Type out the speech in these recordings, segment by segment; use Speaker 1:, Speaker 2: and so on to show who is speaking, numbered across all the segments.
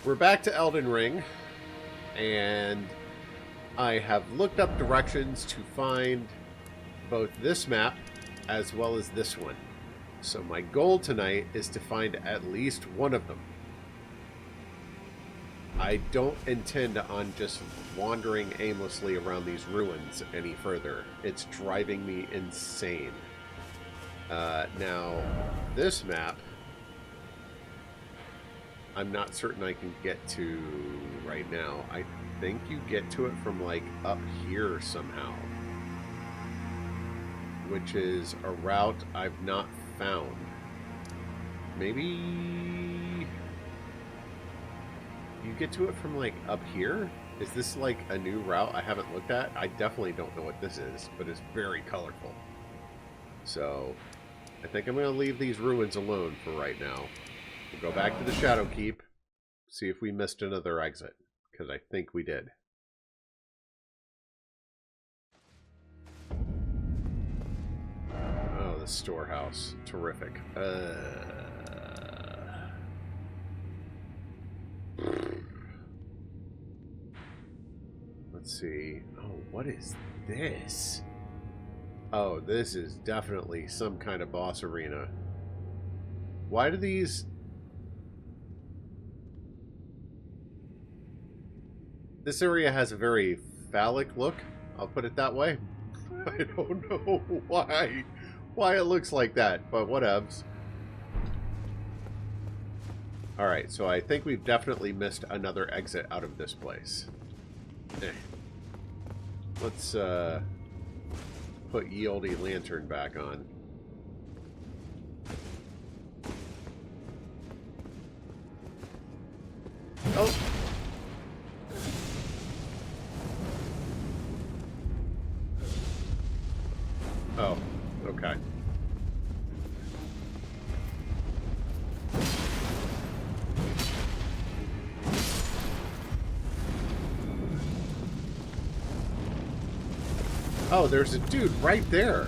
Speaker 1: We're back to Elden Ring, and I have looked up directions to find both this map as well as this one. So my goal tonight is to find at least one of them. I don't intend on just wandering aimlessly around these ruins any further. It's driving me insane. Now, this map, I'm not certain I can get to right now. I think you get to it from, like, up here somehow. Which is a route I've not found. Maybe you get to it from, like, up here? Is this, like, a new route I haven't looked at? I definitely don't know what this is, but it's very colorful. So, I think I'm going to leave these ruins alone for right now. We'll go back to the Shadow Keep, see if we missed another exit, because I think we did. Oh, the storehouse. Terrific. Let's see. Oh, what is this? Oh, this is definitely some kind of boss arena. Why do these... This area has a very phallic look. I'll put it that way. I don't know why it looks like that, but whatevs. Alright, so I think we've definitely missed another exit out of this place. Let's put Ye Olde Lantern back on. Oh! Oh, okay. Oh, there's a dude right there.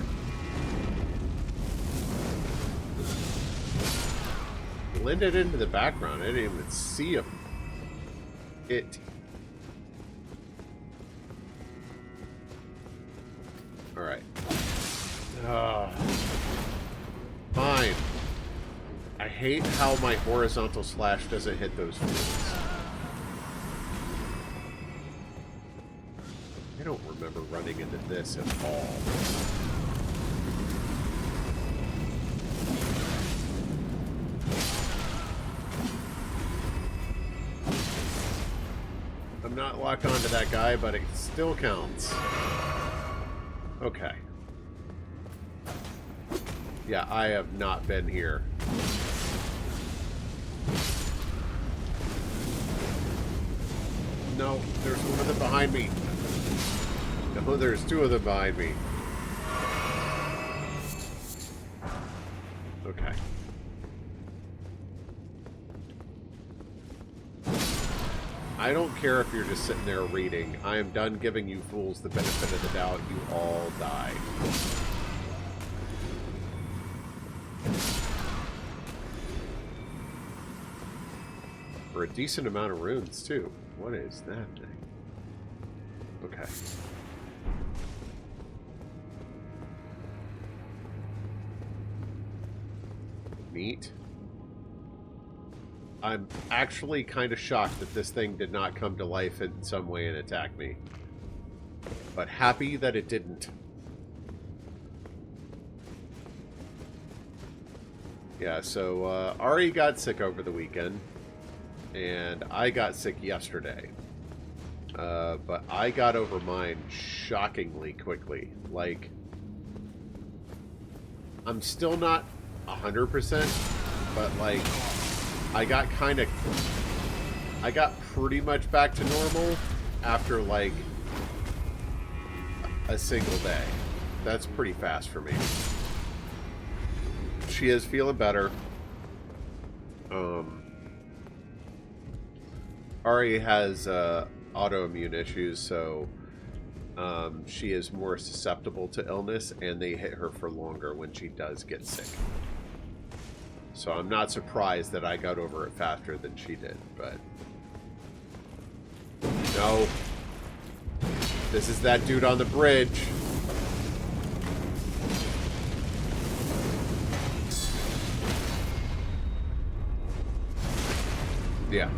Speaker 1: Blended into the background. I didn't even see him. Alright. Fine. I hate how my horizontal slash doesn't hit those fools. I don't remember running into this at all. I'm not locked onto that guy, but it still counts. Okay. Yeah, I have not been here. No, there's one of them behind me. No, there's two of them behind me. Okay. I don't care if you're just sitting there reading. I am done giving you fools the benefit of the doubt. You all die. For a decent amount of runes, too. What is that thing? Okay. Neat. I'm actually kind of shocked that this thing did not come to life in some way and attack me. But happy that it didn't. Yeah, so Ari got sick over the weekend. And I got sick yesterday. But I got over mine shockingly quickly. Like, I'm still not 100%, but like, I got pretty much back to normal after like a single day. That's pretty fast for me. She is feeling better. Ari has autoimmune issues, so she is more susceptible to illness, and they hit her for longer when she does get sick. So I'm not surprised that I got over it faster than she did, but No. This is that dude on the bridge. Yeah.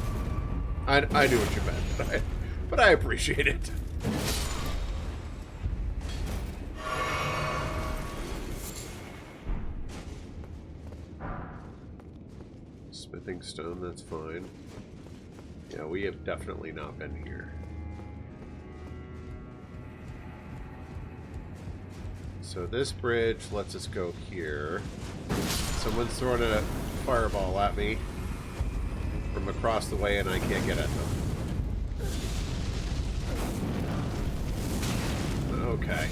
Speaker 1: I knew what you meant, but I appreciate it. Smithing stone, that's fine. Yeah, we have definitely not been here. So this bridge lets us go here. Someone's throwing a fireball at me from across the way and I can't get at them. Okay.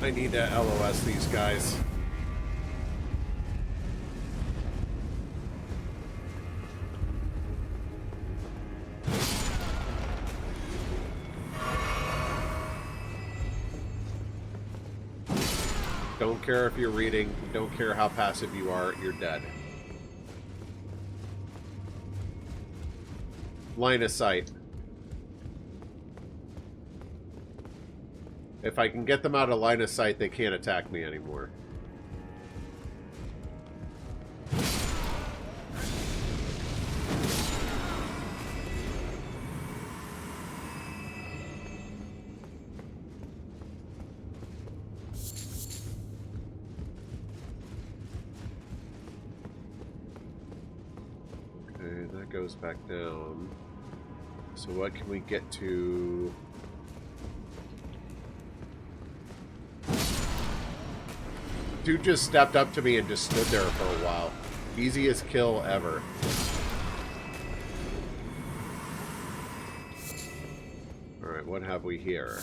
Speaker 1: I need to LOS these guys. Don't care if you're reading. Don't care how passive you are. You're dead. Line of sight. If I can get them out of line of sight, they can't attack me anymore. Goes back down. So what can we get to? Dude just stepped up to me and just stood there for a while. Easiest kill ever. Alright, what have we here?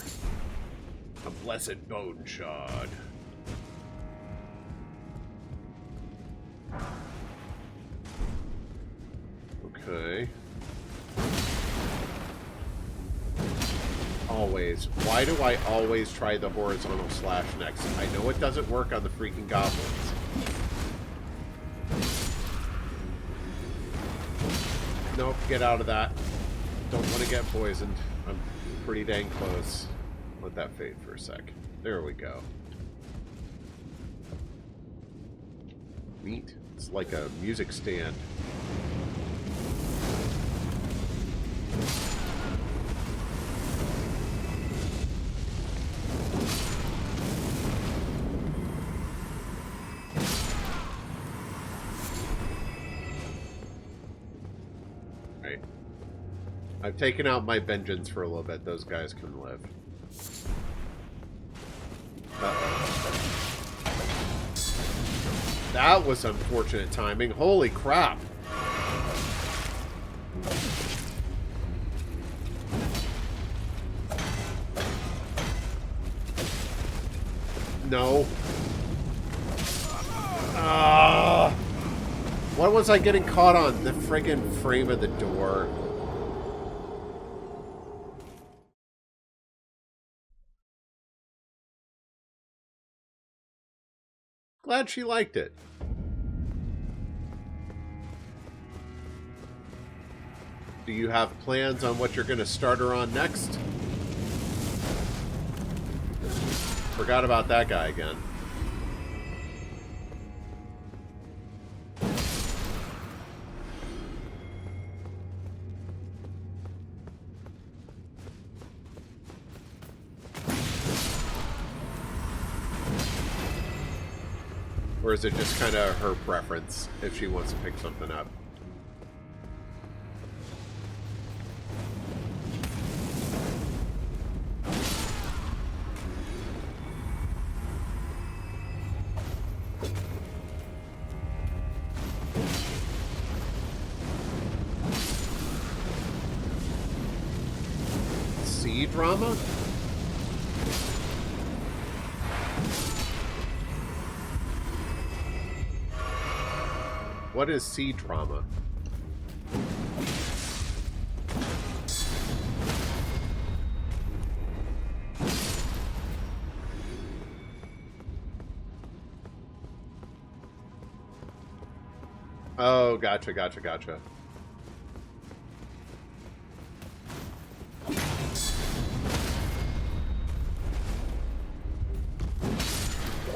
Speaker 1: A blessed bone shard. Okay. Always. Why do I always try the horizontal slash next? I know it doesn't work on the freaking goblins. Nope, get out of that. Don't want to get poisoned. I'm pretty dang close. Let that fade for a sec. There we go. Neat. It's like a music stand. Right. I've taken out my vengeance for a little bit. Those guys can live. Uh-oh. That was unfortunate timing. Holy crap. No. What was I getting caught on? The friggin' frame of the door. Glad she liked it. Do you have plans on what you're going to start her on next? Forgot about that guy again. Or is it just kind of her preference if she wants to pick something up? Sea drama? What is sea drama? Oh, gotcha.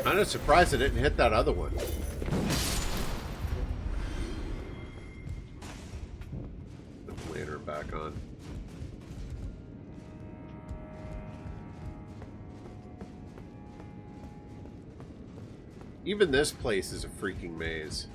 Speaker 1: Kind of surprised I didn't hit that other one. Put the lantern back on. Even this place is a freaking maze.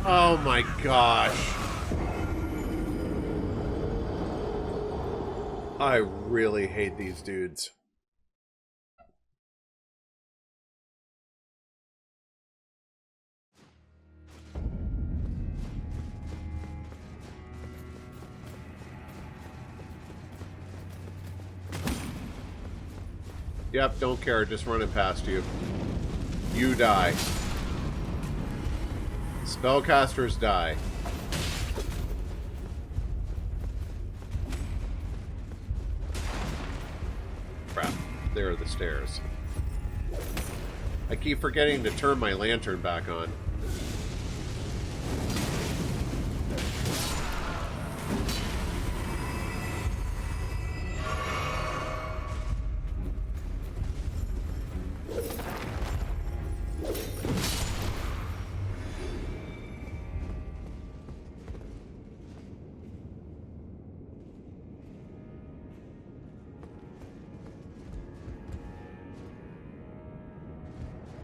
Speaker 1: Oh my gosh. I really hate these dudes. Yep, don't care, just running past you. You die. Spellcasters die. Crap. There are the stairs. I keep forgetting to turn my lantern back on.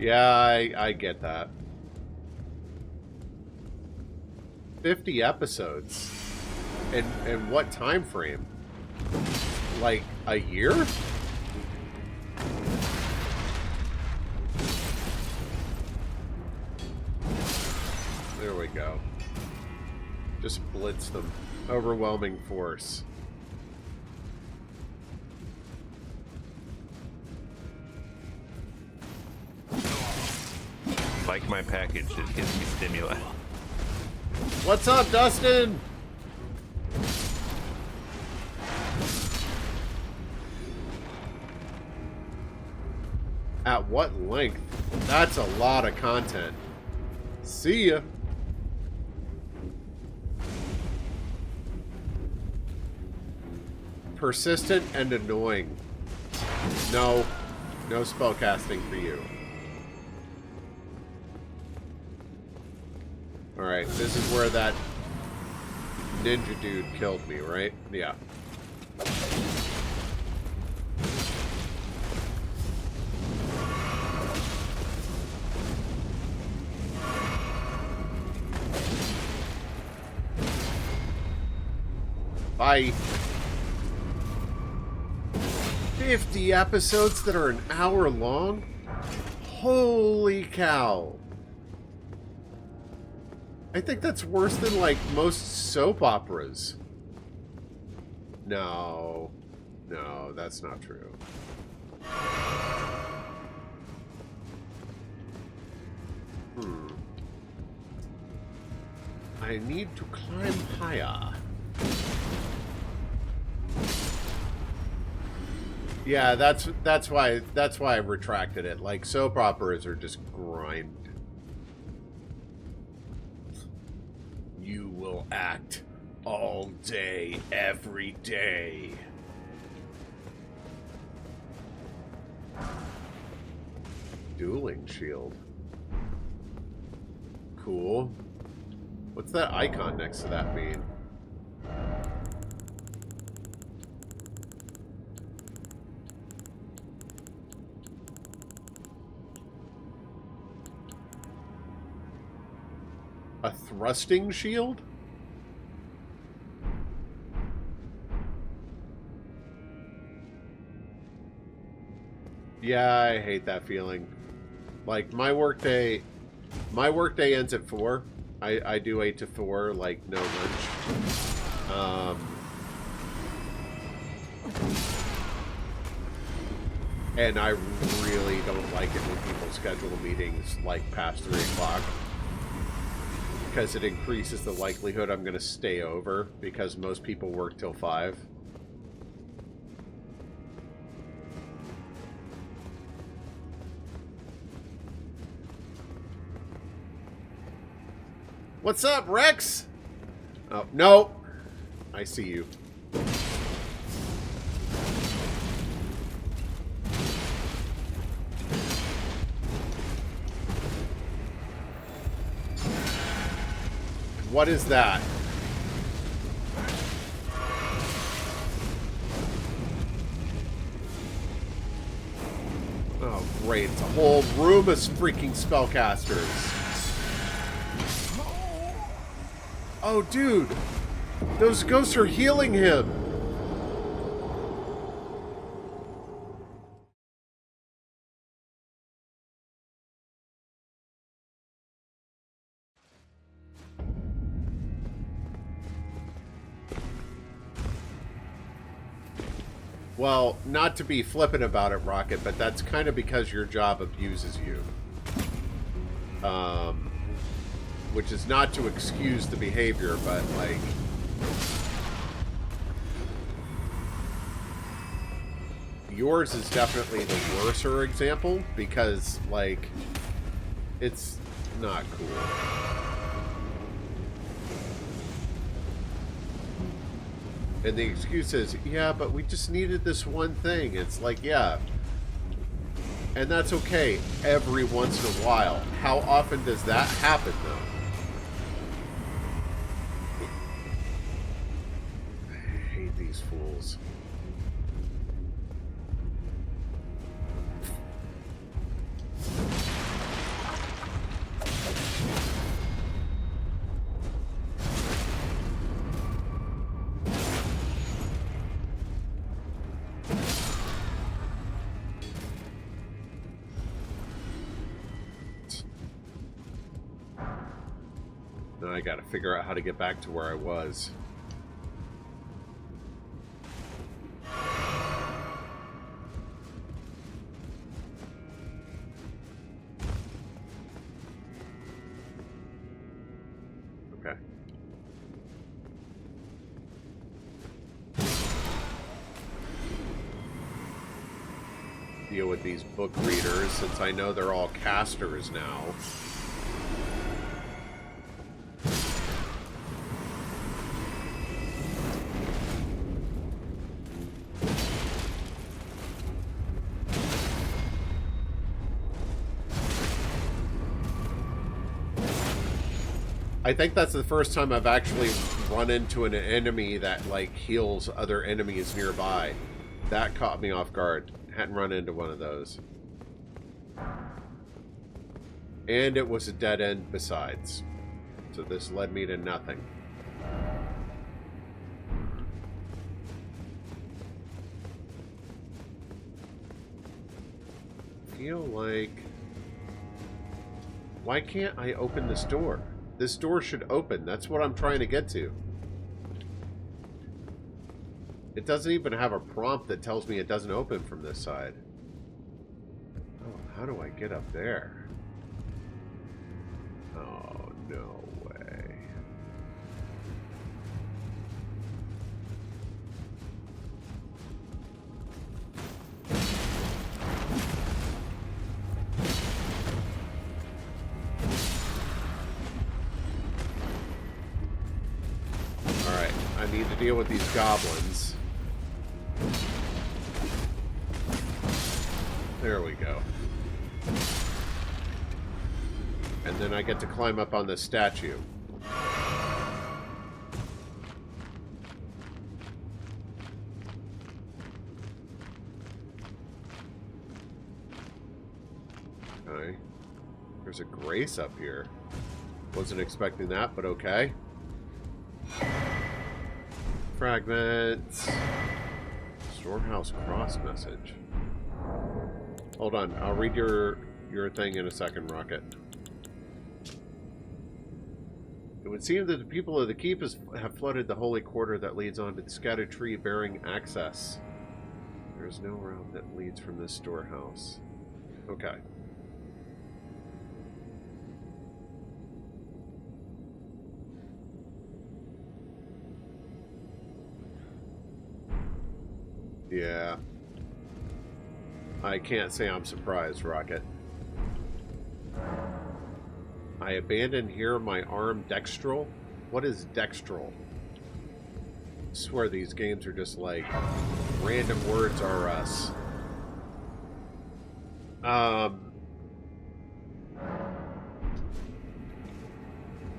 Speaker 1: Yeah, I get that. 50 episodes. And what time frame? Like a year? There we go. Just blitz them. Overwhelming force.
Speaker 2: Like my package, it gives me stimuli.
Speaker 1: What's up, Dustin? At what length? That's a lot of content. See ya. Persistent and annoying. No. No spellcasting for you. Alright, this is where that ninja dude killed me, right? Yeah. Bye. 50 episodes that are an hour long? Holy cow. I think that's worse than, like, most soap operas. No. No, that's not true. I need to climb higher. Yeah, that's why I retracted it. Like, soap operas are just grind. You will act all day, every day. Dueling shield. Cool. What's that icon next to that mean? A thrusting shield? Yeah, I hate that feeling. Like, my workday ends at 4. I do 8 to 4, like, no lunch. And I really don't like it when people schedule meetings, like, past 3 o'clock. Because it increases the likelihood I'm going to stay over, because most people work till 5. What's up, Rex? Oh, no. I see you. What is that? Oh, great. It's a whole room of freaking spellcasters. Oh, dude. Those ghosts are healing him. Well, not to be flippant about it, Rocket, but that's kind of because your job abuses you. Which is not to excuse the behavior, but, like... Yours is definitely the worser example, because, like, it's not cool. And the excuse is, yeah, but we just needed this one thing. It's like, yeah. And that's okay every once in a while. How often does that happen, though? I hate these fools. Now I gotta figure out how to get back to where I was. Okay. Deal with these book readers, since I know they're all casters now. I think that's the first time I've actually run into an enemy that, like, heals other enemies nearby. That caught me off guard. Hadn't run into one of those. And it was a dead end besides. So this led me to nothing. I feel like... Why can't I open this door? This door should open. That's what I'm trying to get to. It doesn't even have a prompt that tells me it doesn't open from this side. Oh, how do I get up there? Oh, no way. Alright, I need to deal with these goblins. There we go. And then I get to climb up on this statue. Okay. There's a grace up here. Wasn't expecting that, but okay. Fragments. Storehouse cross message. Hold on, I'll read your thing in a second, Rocket. It would seem that the people of the keep have flooded the holy quarter that leads onto the scattered tree bearing access. There is no route that leads from this storehouse. Okay. Yeah. I can't say I'm surprised, Rocket. I abandoned here my arm dextral. What is dextral? I swear these games are just like random words are us. Um,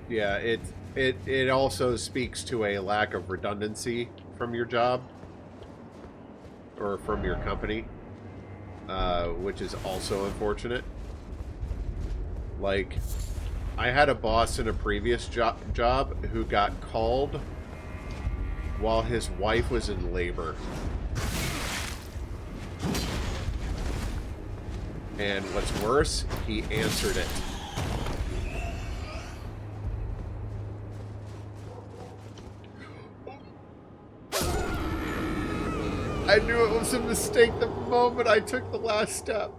Speaker 1: yeah, it also speaks to a lack of redundancy from your job or from your company, which is also unfortunate. Like, I had a boss in a previous job who got called while his wife was in labor. And what's worse, he answered it. I knew it was a mistake the moment I took the last step.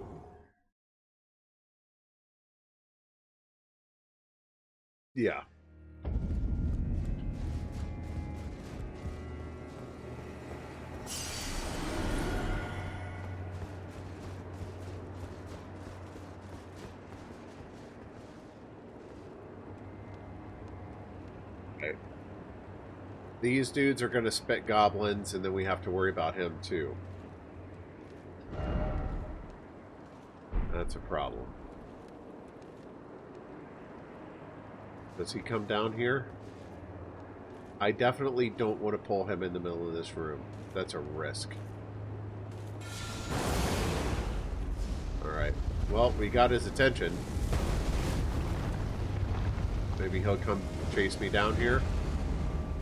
Speaker 1: Yeah. Okay. These dudes are going to spit goblins, and then we have to worry about him, too. That's a problem. Does he come down here? I definitely don't want to pull him in the middle of this room. That's a risk. Alright. Well, we got his attention. Maybe he'll come chase me down here.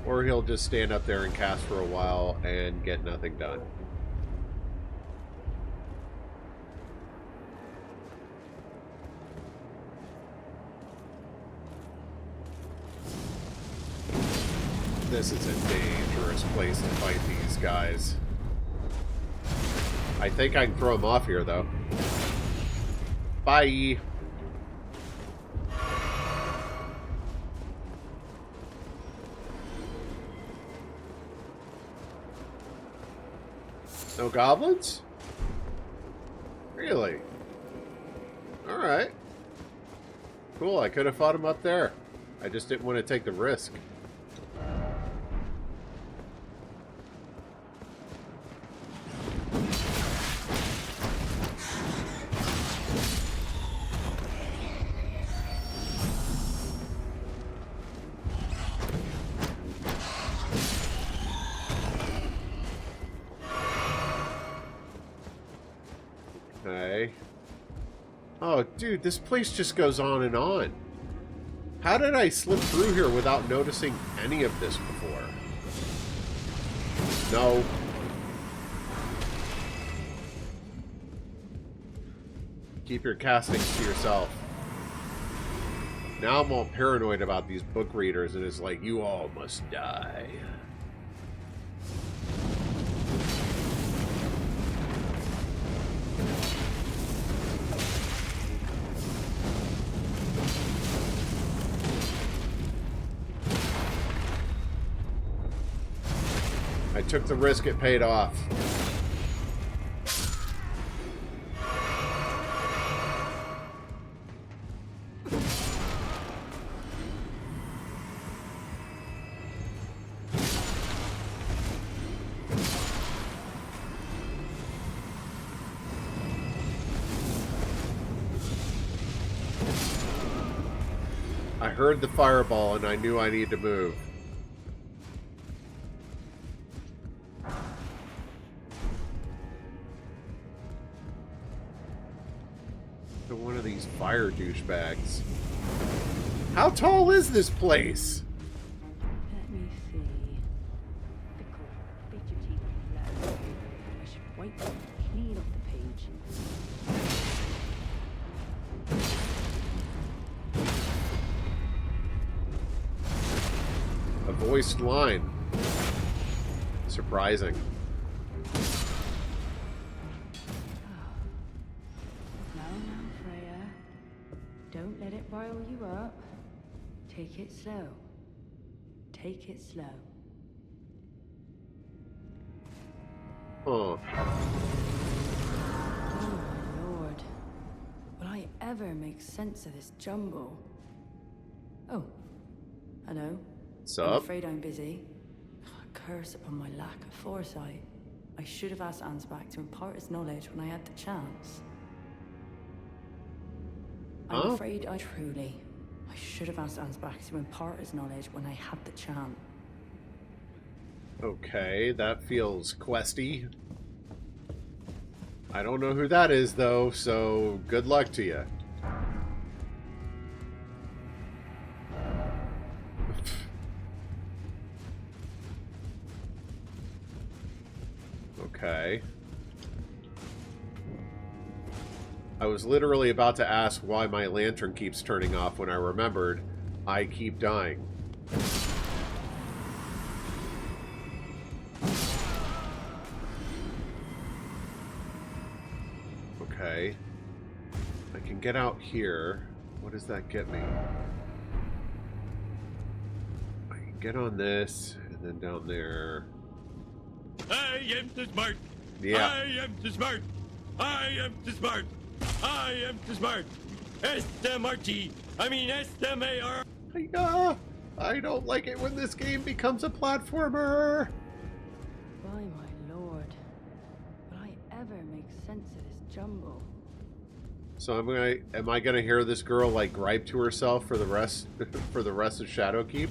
Speaker 1: Or he'll just stand up there and cast for a while and get nothing done. This is a dangerous place to fight these guys. I think I can throw them off here, though. Bye! No goblins? Really? Alright. Cool, I could have fought him up there. I just didn't want to take the risk. Okay. Oh, dude, this place just goes on and on. How did I slip through here without noticing any of this before? No. Keep your castings to yourself. Now I'm all paranoid about these book readers, and it's like, you all must die. I took the risk, it paid off. I heard the fireball and I knew I needed to move. One of these fire douchebags. How tall is this place?
Speaker 3: Let me see. Bit your teeth low. I should wipe them clean off the page.
Speaker 1: A voiced line. Surprising.
Speaker 3: Don't let it rile you up. Take it slow. Take it slow.
Speaker 1: Oh.
Speaker 3: Oh my lord. Will I ever make sense of this jumble? Oh, hello.
Speaker 1: What's
Speaker 3: I'm
Speaker 1: up?
Speaker 3: afraid I'm busy. Curse upon my lack of foresight. I should have asked Ansbach to impart his knowledge when I had the chance. I'm
Speaker 1: Huh?
Speaker 3: afraid I should have asked Ansbach to impart his knowledge when I had the chance.
Speaker 1: Okay, that feels questy. I don't know who that is, though, so good luck to you. Okay. I was literally about to ask why my lantern keeps turning off when I remembered I keep dying. Okay. I can get out here. What does that get me? I can get on this, and then down there.
Speaker 2: I am too smart.
Speaker 1: Yeah.
Speaker 2: I am too smart. I am too smart. I am too smart. SMRT. I mean SMAR.
Speaker 1: I don't like it when this game becomes a platformer.
Speaker 3: By my lord, would I ever make sense of this jumble?
Speaker 1: So am I gonna hear this girl like gripe to herself for the rest for the rest of Shadowkeep?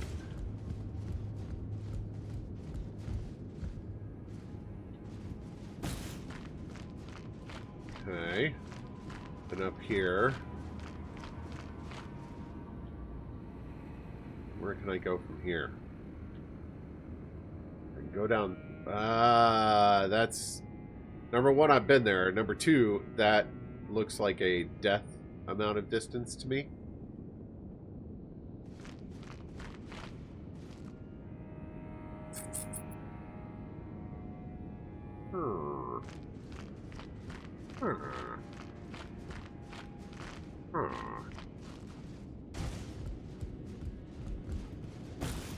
Speaker 1: Okay. And up here. Where can I go from here? I can go down. That's... Number one, I've been there. Number two, that looks like a death amount of distance to me.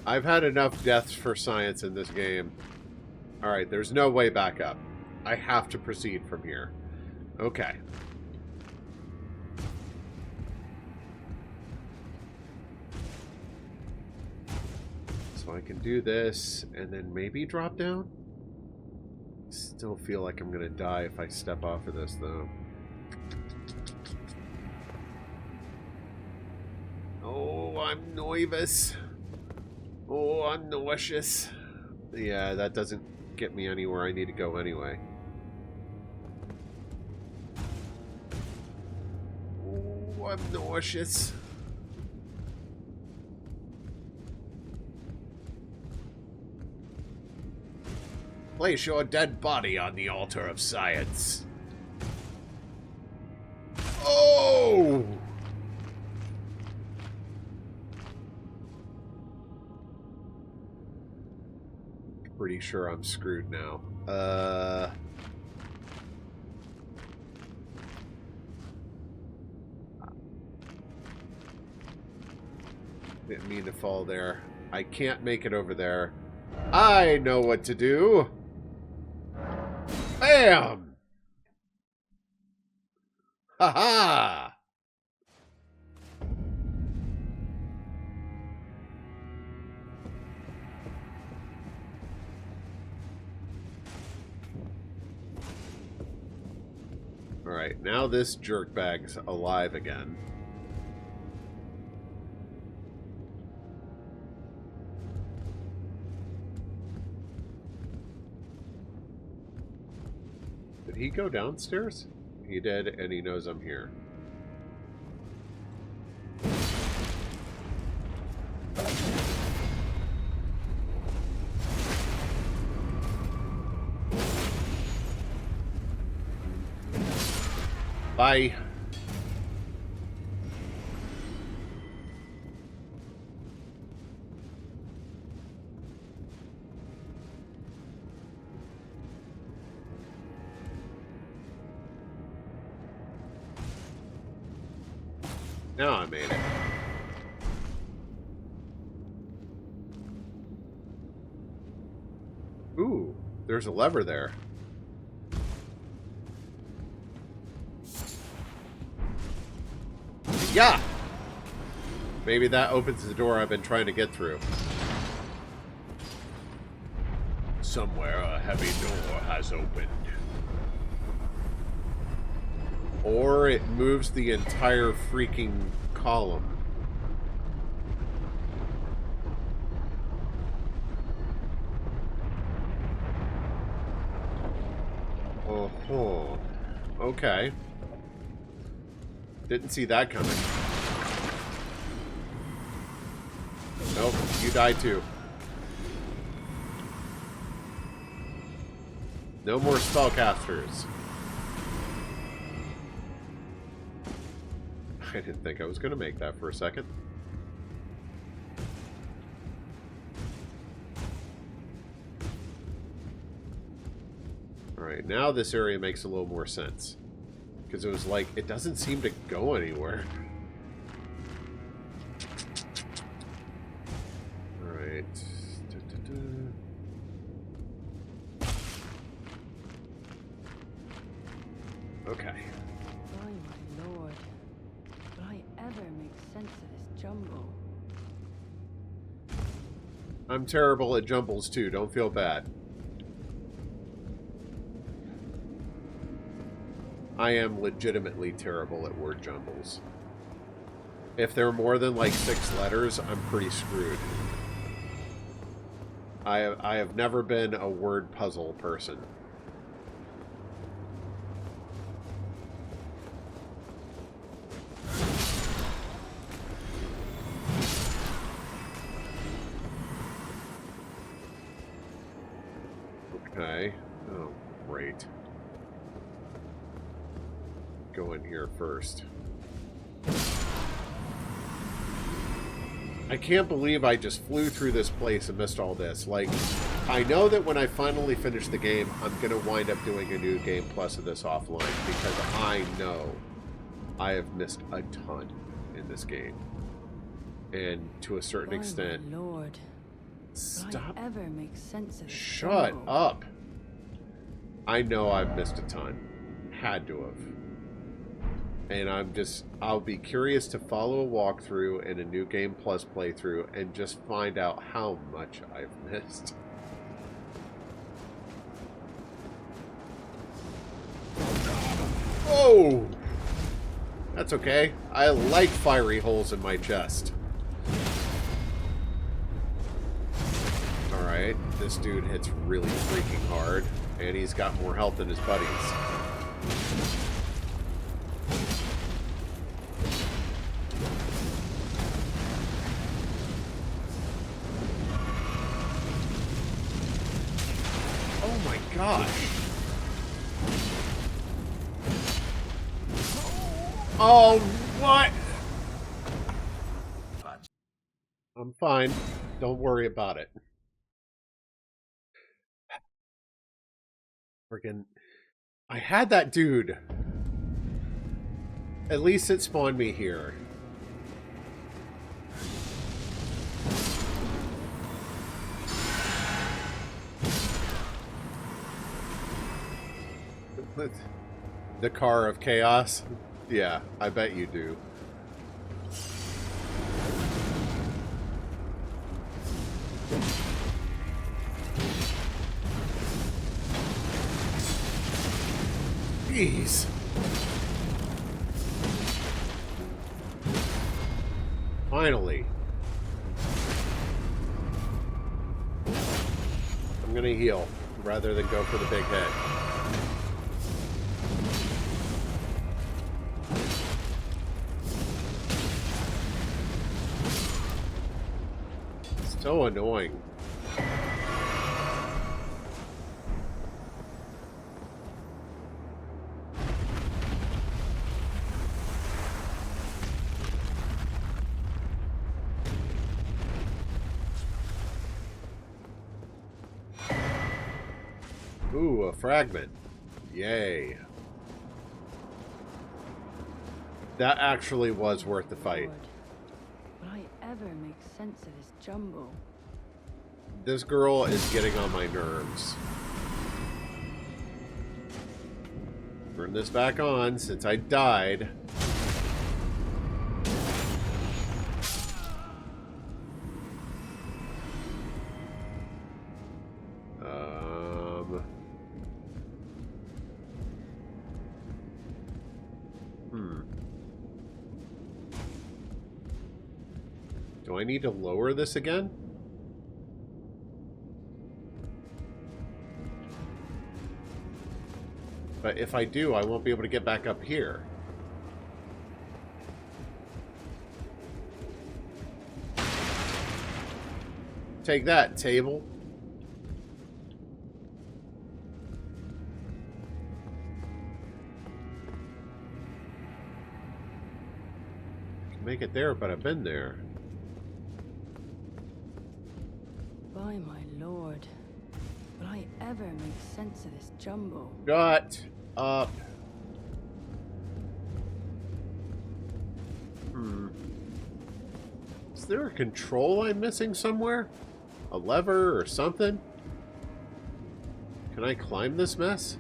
Speaker 1: I've had enough deaths for science in this game. Alright, there's no way back up. I have to proceed from here. Okay. So I can do this, and then maybe drop down? Still feel like I'm gonna die if I step off of this, though. Oh, I'm nervous. Oh, I'm nauseous. Yeah, that doesn't get me anywhere I need to go anyway. Oh, I'm nauseous. Place your dead body on the altar of science. Oh! Pretty sure I'm screwed now. Didn't mean to fall there. I can't make it over there. I know what to do. Bam! Ha-ha! Alright, now this jerkbag's alive again. Did he go downstairs? He did, and he knows I'm here. Bye. Now I made it. Ooh, there's a lever there. Yeah. Maybe that opens the door I've been trying to get through. Somewhere a heavy door has opened. Or it moves the entire freaking column. Oh, okay. Didn't see that coming. Nope, you die too. No more spellcasters. I didn't think I was going to make that for a second. Alright, now this area makes a little more sense. Because it was like, it doesn't seem to go anywhere. Alright. Okay.
Speaker 3: Oh my lord. Will I ever make sense of this jumble?
Speaker 1: I'm terrible at jumbles too, don't feel bad. I am legitimately terrible at word jumbles. If they're more than like 6 letters, I'm pretty screwed. I have never been a word puzzle person. Okay. Oh, great. Go in here first. I can't believe I just flew through this place and missed all this. Like, I know that when I finally finish the game, I'm going to wind up doing a new game plus of this offline, because I know I have missed a ton in this game. And to a certain extent...
Speaker 3: My lord.
Speaker 1: Stop.
Speaker 3: Will I ever make sense of this
Speaker 1: Shut
Speaker 3: jumble?
Speaker 1: up. I know I've missed a ton. Had to have. And I'll be curious to follow a walkthrough and a new game plus playthrough and just find out how much I've missed. Oh! That's okay. I like fiery holes in my chest. Alright, this dude hits really freaking hard, and he's got more health than his buddies. Oh my gosh. Oh, what? I'm fine. Don't worry about it. Freaking... I had that dude. At least it spawned me here. The car of chaos? Yeah, I bet you do. Jeez. Finally. I'm gonna heal rather than go for the big hit. So annoying. Ooh, a fragment. Yay. That actually was worth the fight.
Speaker 3: Lord, will I ever make sense of this jumble?
Speaker 1: This girl is getting on my nerves. Turn this back on since I died. Do I need to lower this again? But if I do, I won't be able to get back up here. Take that, table. I can make it there, but I've been there.
Speaker 3: By my lord. Will I ever make sense of this jumble?
Speaker 1: Shut up. Is there a control I'm missing somewhere? A lever or something? Can I climb this mess?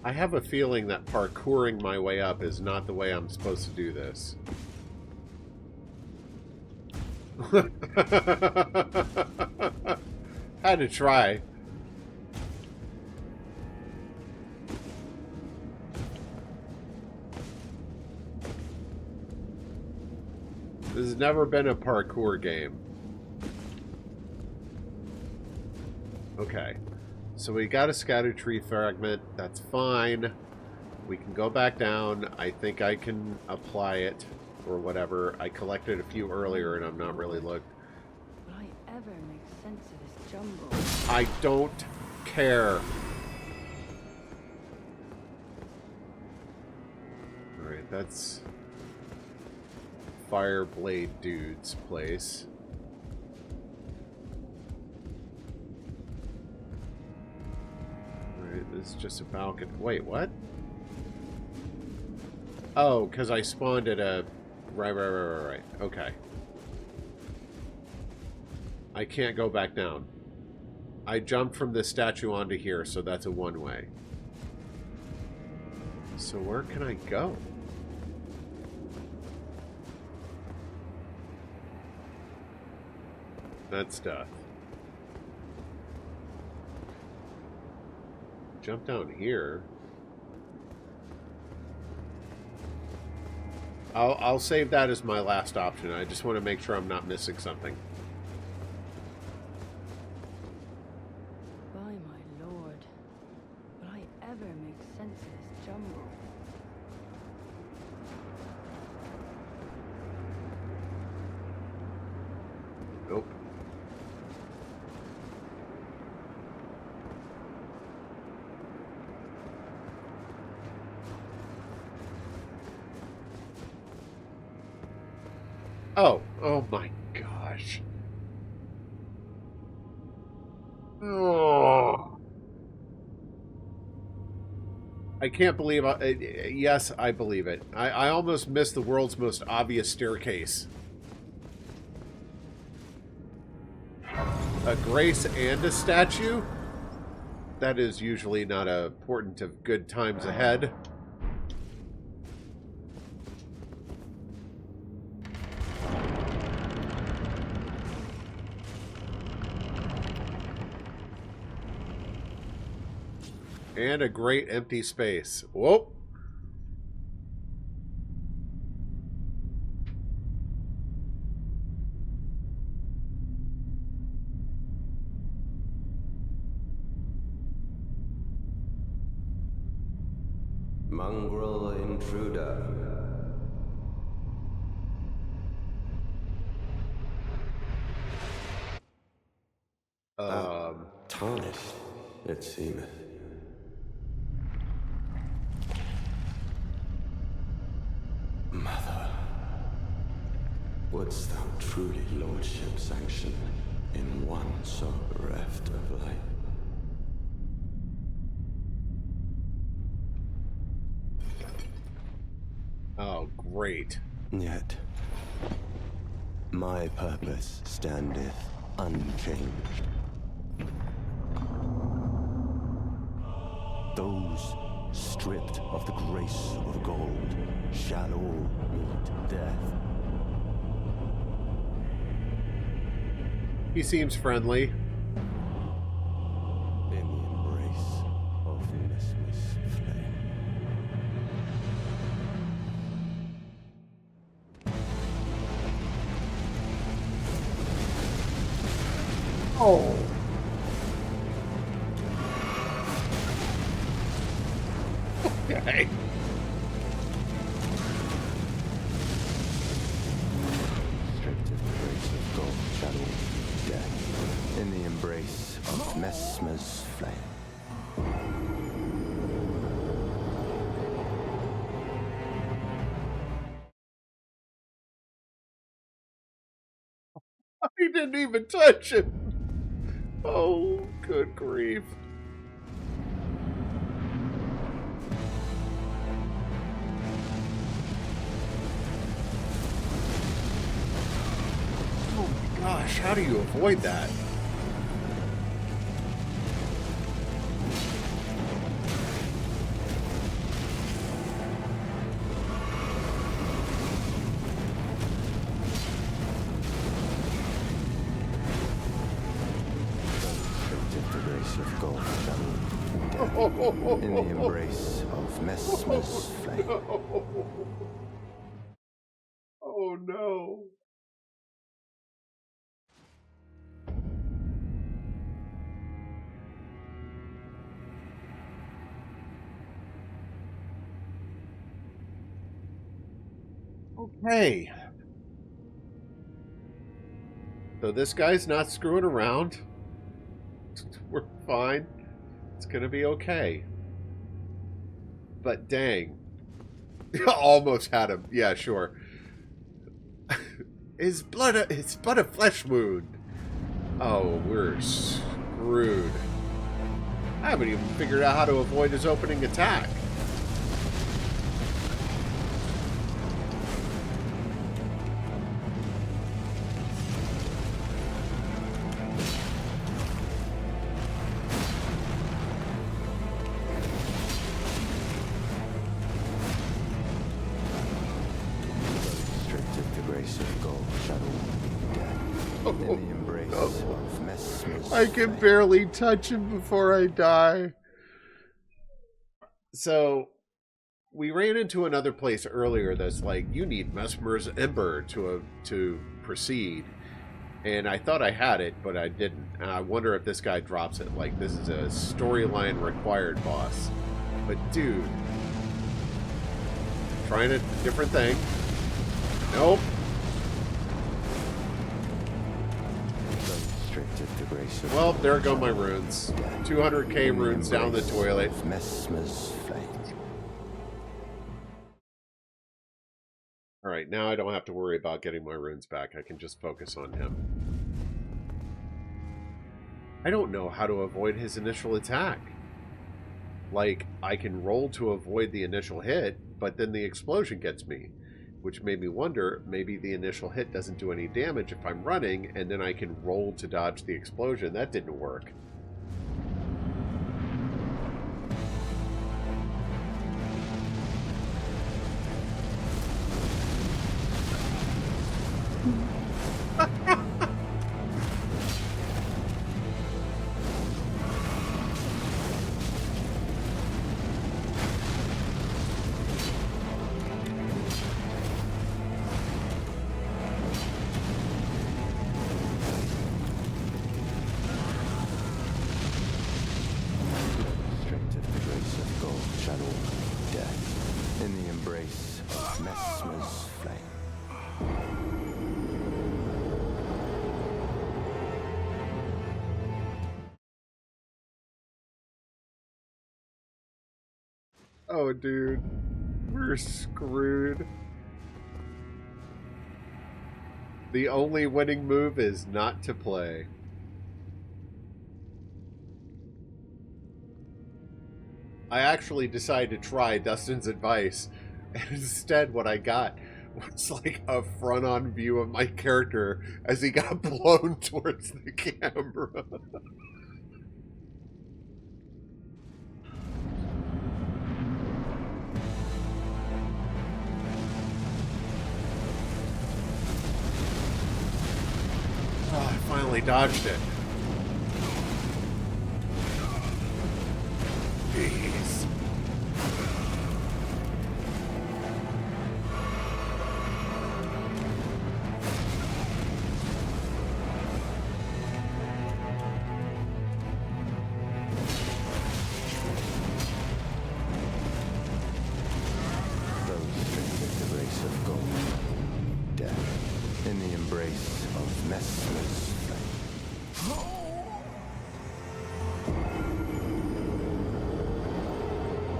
Speaker 1: I have a feeling that parkouring my way up is not the way I'm supposed to do this. Had to try. This has never been a parkour game. Okay. So we got a scattered tree fragment. That's fine. We can go back down. I think I can apply it or whatever. I collected a few earlier and I'm not really looked.
Speaker 3: Will I ever make sense of this jumble?
Speaker 1: I don't care. Alright, that's Fireblade Dude's place. Alright, this is just a balcony. Wait, what? Oh, because I spawned at a... Right. Okay. I can't go back down. I jumped from this statue onto here, so that's a one-way. So where can I go? That's death. Jump down here. I'll save that as my last option. I just want to make sure I'm not missing something.
Speaker 3: By my lord. Will I ever make sense of this jumble?
Speaker 1: Nope. Oh my gosh. Oh. I can't believe yes, I believe it. I almost missed the world's most obvious staircase. A grace and a statue? That is usually not a portent of good times ahead. And a great empty space. Whoa.
Speaker 4: Mongrel intruder. Tarnished, it seemeth. Mother, wouldst thou truly lordship sanction in one so bereft of light?
Speaker 1: Oh, great.
Speaker 4: Yet, my purpose standeth unchanged. Those stripped of the grace of gold shall all meet death.
Speaker 1: He seems friendly.
Speaker 4: In the embrace
Speaker 1: Oh. Okay.
Speaker 4: Stripped of the grace of gold, shadow, death, in the embrace of Messmer's flame.
Speaker 1: He didn't even touch him. Oh, good grief. Oh my gosh, how do you avoid that?
Speaker 4: Of gold, shadow, death, in the embrace of Messmer's flame.
Speaker 1: Oh no. Okay. So this guy's not screwing around. We're fine. It's gonna be okay. But dang. Almost had him. Yeah, sure. It's but a flesh wound. Oh, we're screwed. I haven't even figured out how to avoid his opening attack.
Speaker 4: Restricted the grace of gold, shadow, death, in the embrace of Messmer's
Speaker 1: I can
Speaker 4: flame.
Speaker 1: barely touch him before I die. So, we ran into another place earlier that's like, you need Messmer's Ember to proceed. And I thought I had it, but I didn't. And I wonder if this guy drops it. Like, this is a storyline required boss. But dude, trying a different thing. Nope.
Speaker 4: Restricted the grace of
Speaker 1: Well,
Speaker 4: gold,
Speaker 1: there go
Speaker 4: shadow,
Speaker 1: my runes.
Speaker 4: death,
Speaker 1: 200k
Speaker 4: in the
Speaker 1: runes down the
Speaker 4: embrace
Speaker 1: toilet.
Speaker 4: of Messmer's flame.
Speaker 1: Alright, now I don't have to worry about getting my runes back. I can just focus on him. I don't know how to avoid his initial attack. Like, I can roll to avoid the initial hit, but then the explosion gets me. Which made me wonder, maybe the initial hit doesn't do any damage if I'm running, and then I can roll to dodge the explosion. That didn't work.
Speaker 4: Restricted the grace of gold, shadow, death, in the embrace of Messmer's flame.
Speaker 1: Oh, dude. We're screwed. The only winning move is not to play. I actually decided to try Dustin's advice, and instead what I got was like a front-on view of my character as he got blown towards the camera. Oh, I finally dodged it. Jeez.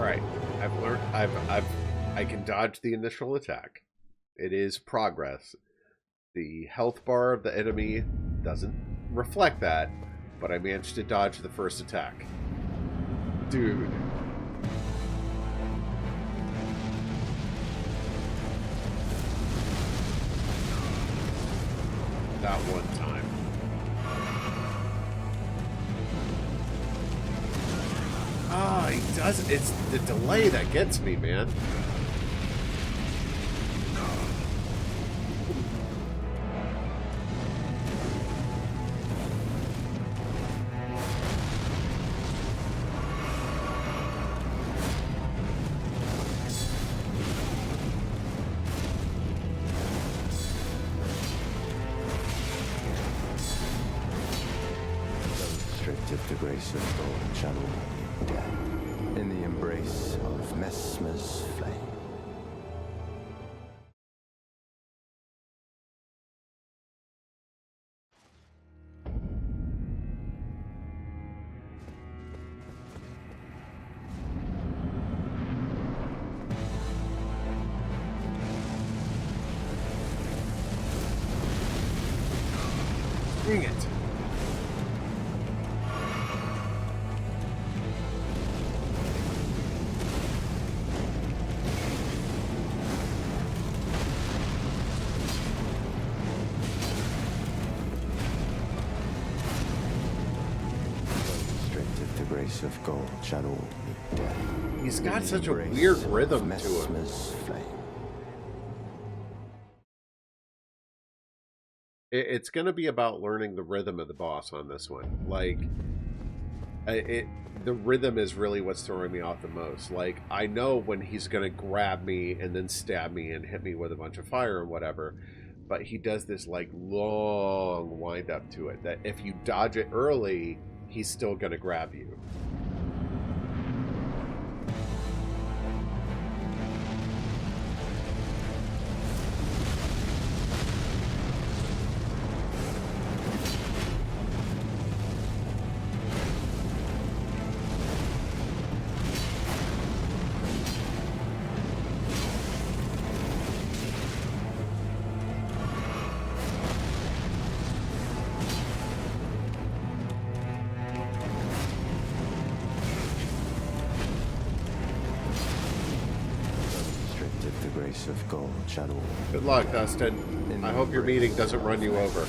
Speaker 1: right. I've learned. I can dodge the initial attack. It is progress. The health bar of the enemy doesn't reflect that, but I managed to dodge the first attack. Dude. That one time. Ah, he does. It's the delay that gets me, man.
Speaker 4: Of the grace of God channel death in the embrace of Messmer's flame.
Speaker 1: Dang it.
Speaker 4: Of gold channel death.
Speaker 1: He's got such a weird rhythm to him.
Speaker 4: Flame.
Speaker 1: It's going to be about learning the rhythm of the boss on this one. Like, the rhythm is really what's throwing me off the most. Like, I know when he's going to grab me and then stab me and hit me with a bunch of fire and whatever, but he does this like long wind up to it that if you dodge it early, he's still going to grab you.
Speaker 4: Of gold channel.
Speaker 1: Good luck, Dustin. I hope your meeting doesn't run you over.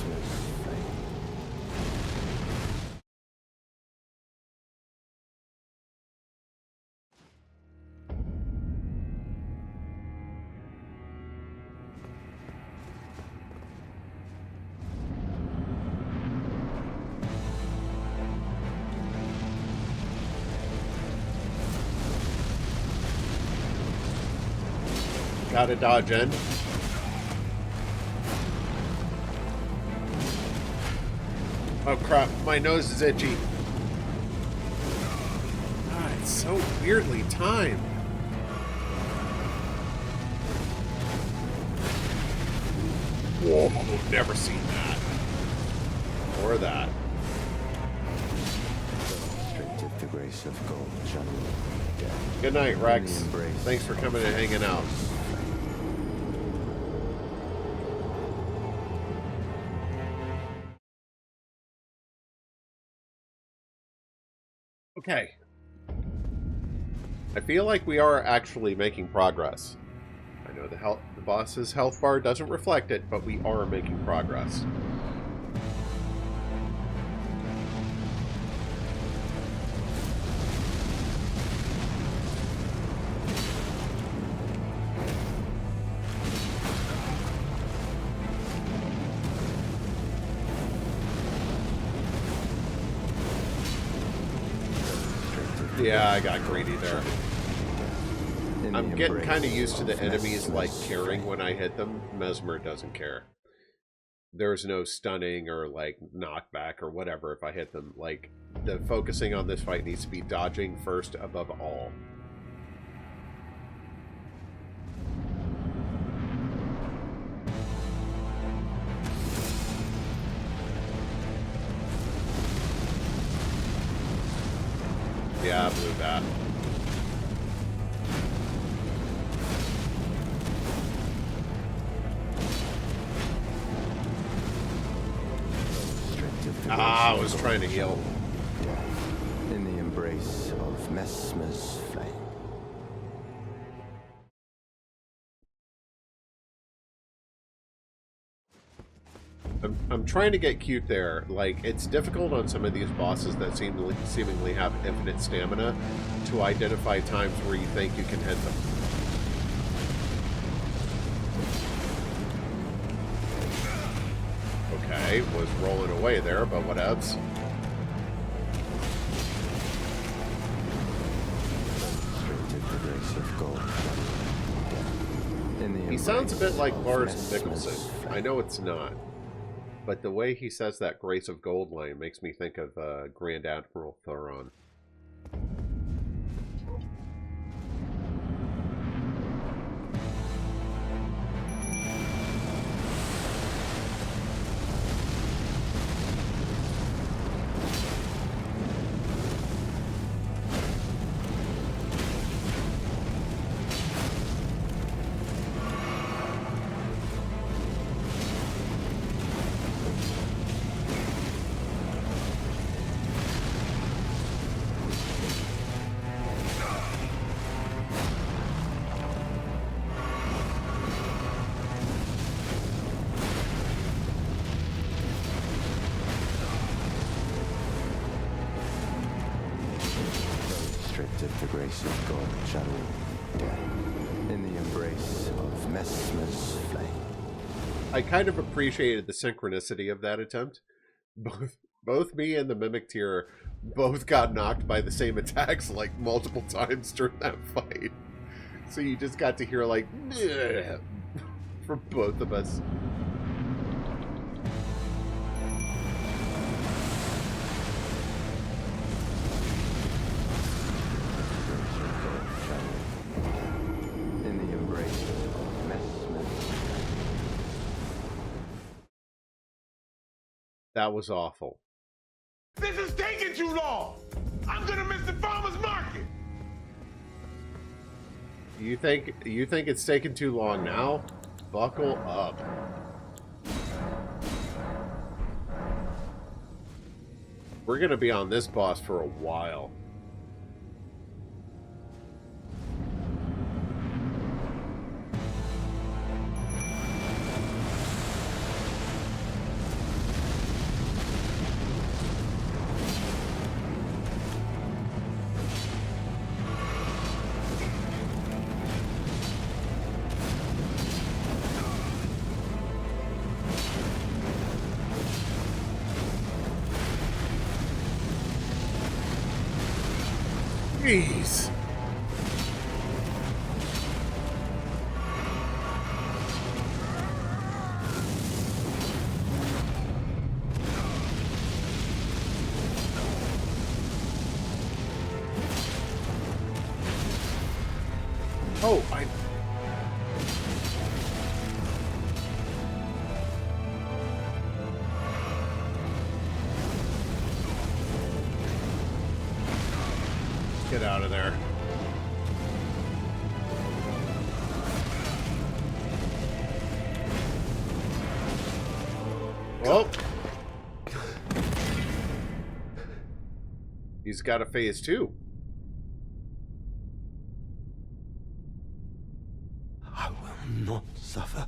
Speaker 1: Gotta dodge in. Oh crap, my nose is itchy. God, it's so weirdly timed. Whoa, never seen that. Or that.
Speaker 4: The grace of gold channel.
Speaker 1: Good night, Rex. Thanks for coming and hanging out. Okay. I feel like we are actually making progress. I know the boss's health bar doesn't reflect it, but we are making progress. Yeah, I got greedy there. I'm getting kind of used to the enemies like caring when I hit them. Messmer doesn't care. There's no stunning or like knockback or whatever if I hit them. Like, the focusing on this fight needs to be dodging first above all. Yeah, I blew that. I was trying to heal.
Speaker 4: Death in the embrace of Messmer's flame.
Speaker 1: I'm trying to get cute there. Like, it's difficult on some of these bosses that seemingly have infinite stamina to identify times where you think you can hit them. Okay, was rolling away there, but whatevs. He sounds a bit like Lars Mikkelsen. I know it's not. But the way he says that Grace of Gold line makes me think of Grand Admiral Thoron.
Speaker 4: Of the grace of God, shadow death in the embrace of Messmer's flame.
Speaker 1: I kind of appreciated the synchronicity of that attempt. Both me and the Mimic Tier both got knocked by the same attacks like multiple times during that fight. So you just got to hear like from both of us. That was awful.
Speaker 5: This is taking too long. I'm gonna miss the farmer's market.
Speaker 1: You think it's taking too long now? Buckle up. We're gonna be on this boss for a while. Jeez. Oh, get out of there. Well, he's got a phase 2.
Speaker 4: I will not suffer.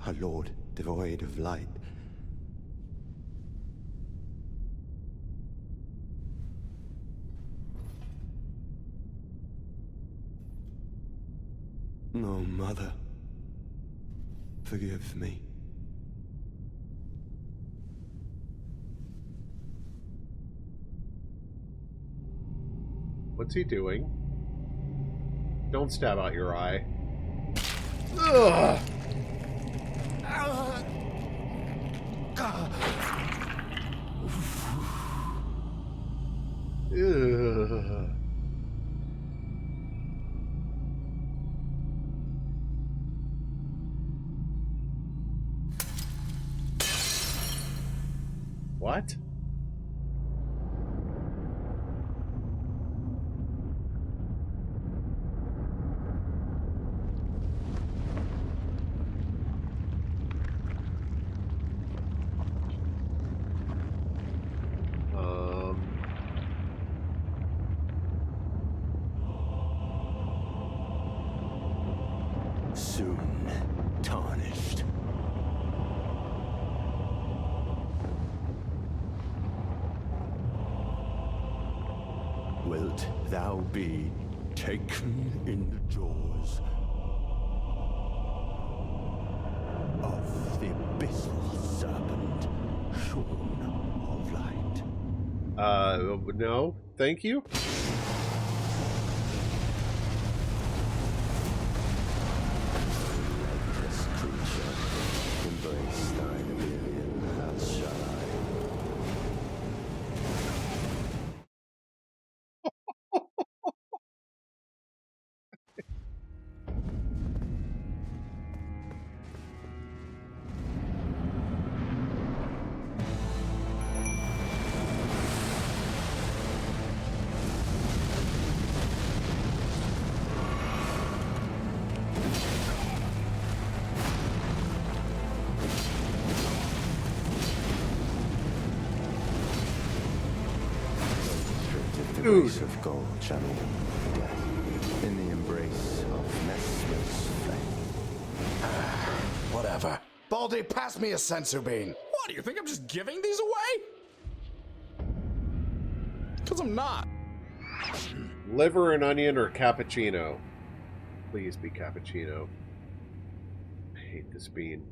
Speaker 4: A lord devoid of light. No, Mother. Forgive me.
Speaker 1: What's he doing? Don't stab out your eye. Ugh. Ugh. What?
Speaker 4: soon tarnished. Wilt thou be taken in the jaws of the abyssal serpent, shorn of light?
Speaker 1: No, thank you.
Speaker 4: This creature embrace thine oblivion, as shall I. The grace of gold channel death in the embrace of Messmer's flame.
Speaker 6: Whatever. Baldy, pass me a sensu bean.
Speaker 7: What, do you think I'm just giving these away? Because I'm not.
Speaker 1: Liver and onion or cappuccino? Please be cappuccino. I hate this bean.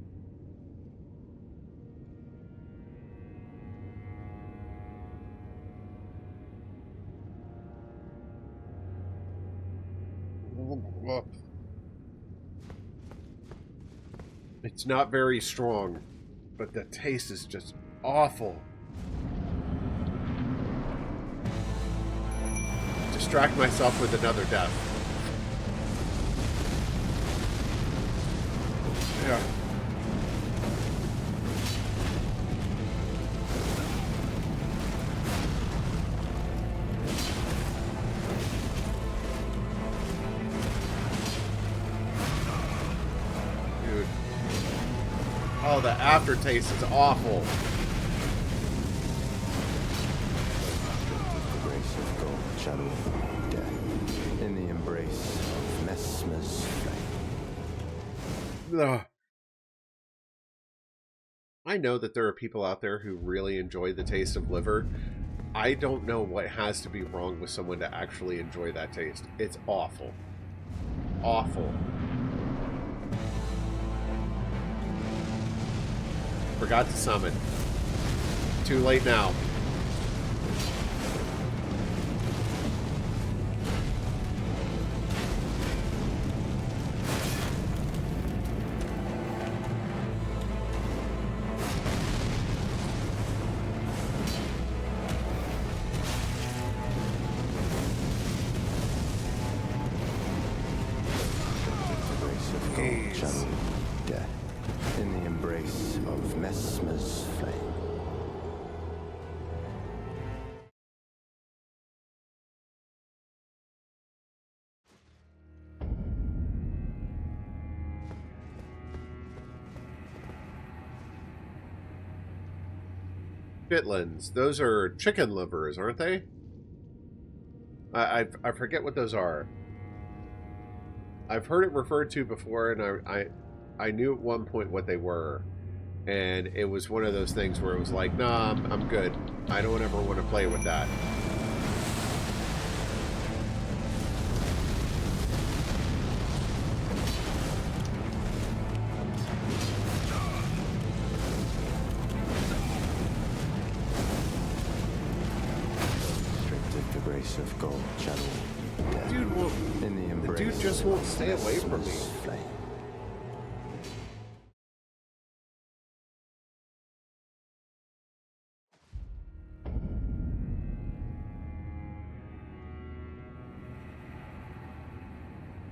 Speaker 1: It's not very strong, but the taste is just awful. Distract myself with another death. Yeah. Dude. Oh, the aftertaste is awful.
Speaker 4: The grace of gold channel death in the embrace of Messmer's flame.
Speaker 1: Ugh. I know that there are people out there who really enjoy the taste of liver. I don't know what has to be wrong with someone to actually enjoy that taste. It's awful. Awful. Forgot to summon. Too late now.
Speaker 4: Channel death in the embrace of Messmer's flame.
Speaker 1: Chitlins. Those are chicken livers, aren't they? I forget what those are. I've heard it referred to before, and I knew at one point what they were, and it was one of those things where it was like, nah, I'm good. I don't ever want to play with that.
Speaker 4: Restricted the grace of gold channel death
Speaker 1: Dude, well,
Speaker 4: in the embrace
Speaker 1: dude just won't stay away from me.
Speaker 4: Messmer's flame.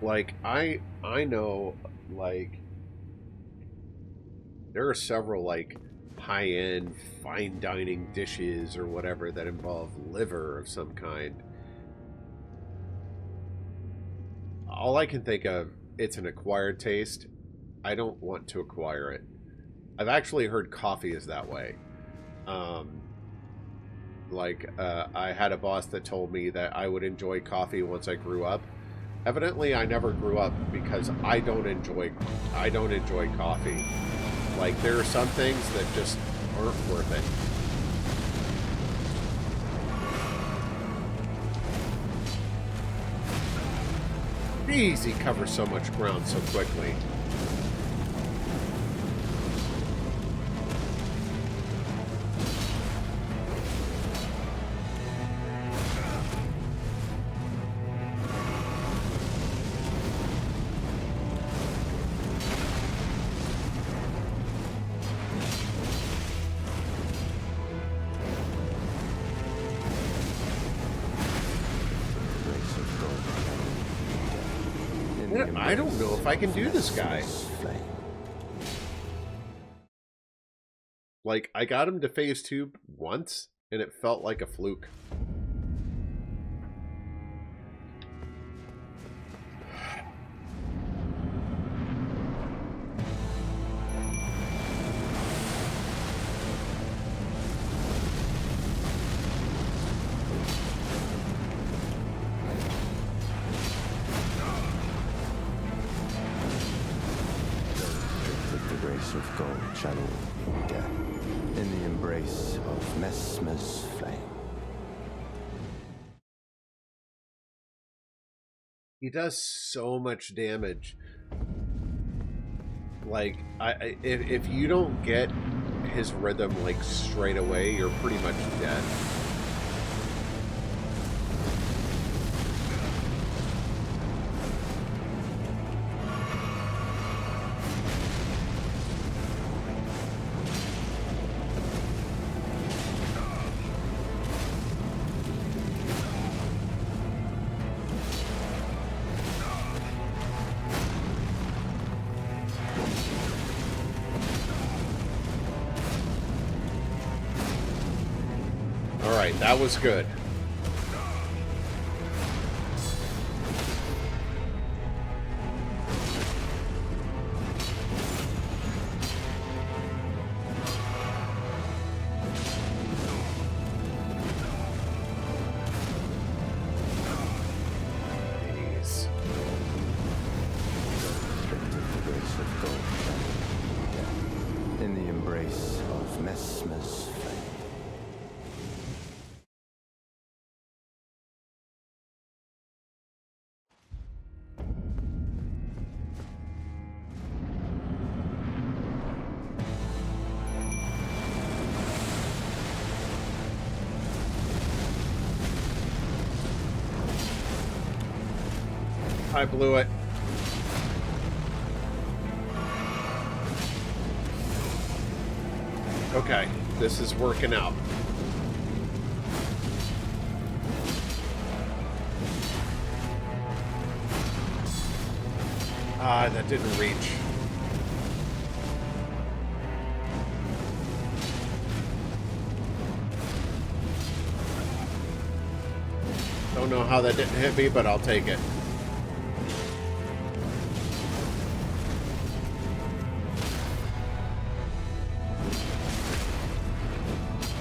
Speaker 1: Like, I know, like, there are several, like, high-end, fine dining dishes or whatever that involve liver of some kind. All I can think of, it's an acquired taste. I don't want to acquire it. I've actually heard coffee is that way. I had a boss that told me that I would enjoy coffee once I grew up. Evidently, I never grew up because I don't enjoy coffee. Like, there are some things that just aren't worth it. Jeez, he covers so much ground so quickly. I don't know if I can do this guy. Like, I got him to phase 2 once, and it felt like a fluke.
Speaker 4: Of gold channel death in the embrace of Messmer's flame.
Speaker 1: He does so much damage. Like, if you don't get his rhythm like straight away, you're pretty much dead. Alright, that was good. Jeez.
Speaker 4: In the embrace of Messmer's flame.
Speaker 1: I blew it. Okay, this is working out. Ah, that didn't reach. Don't know how that didn't hit me, but I'll take it.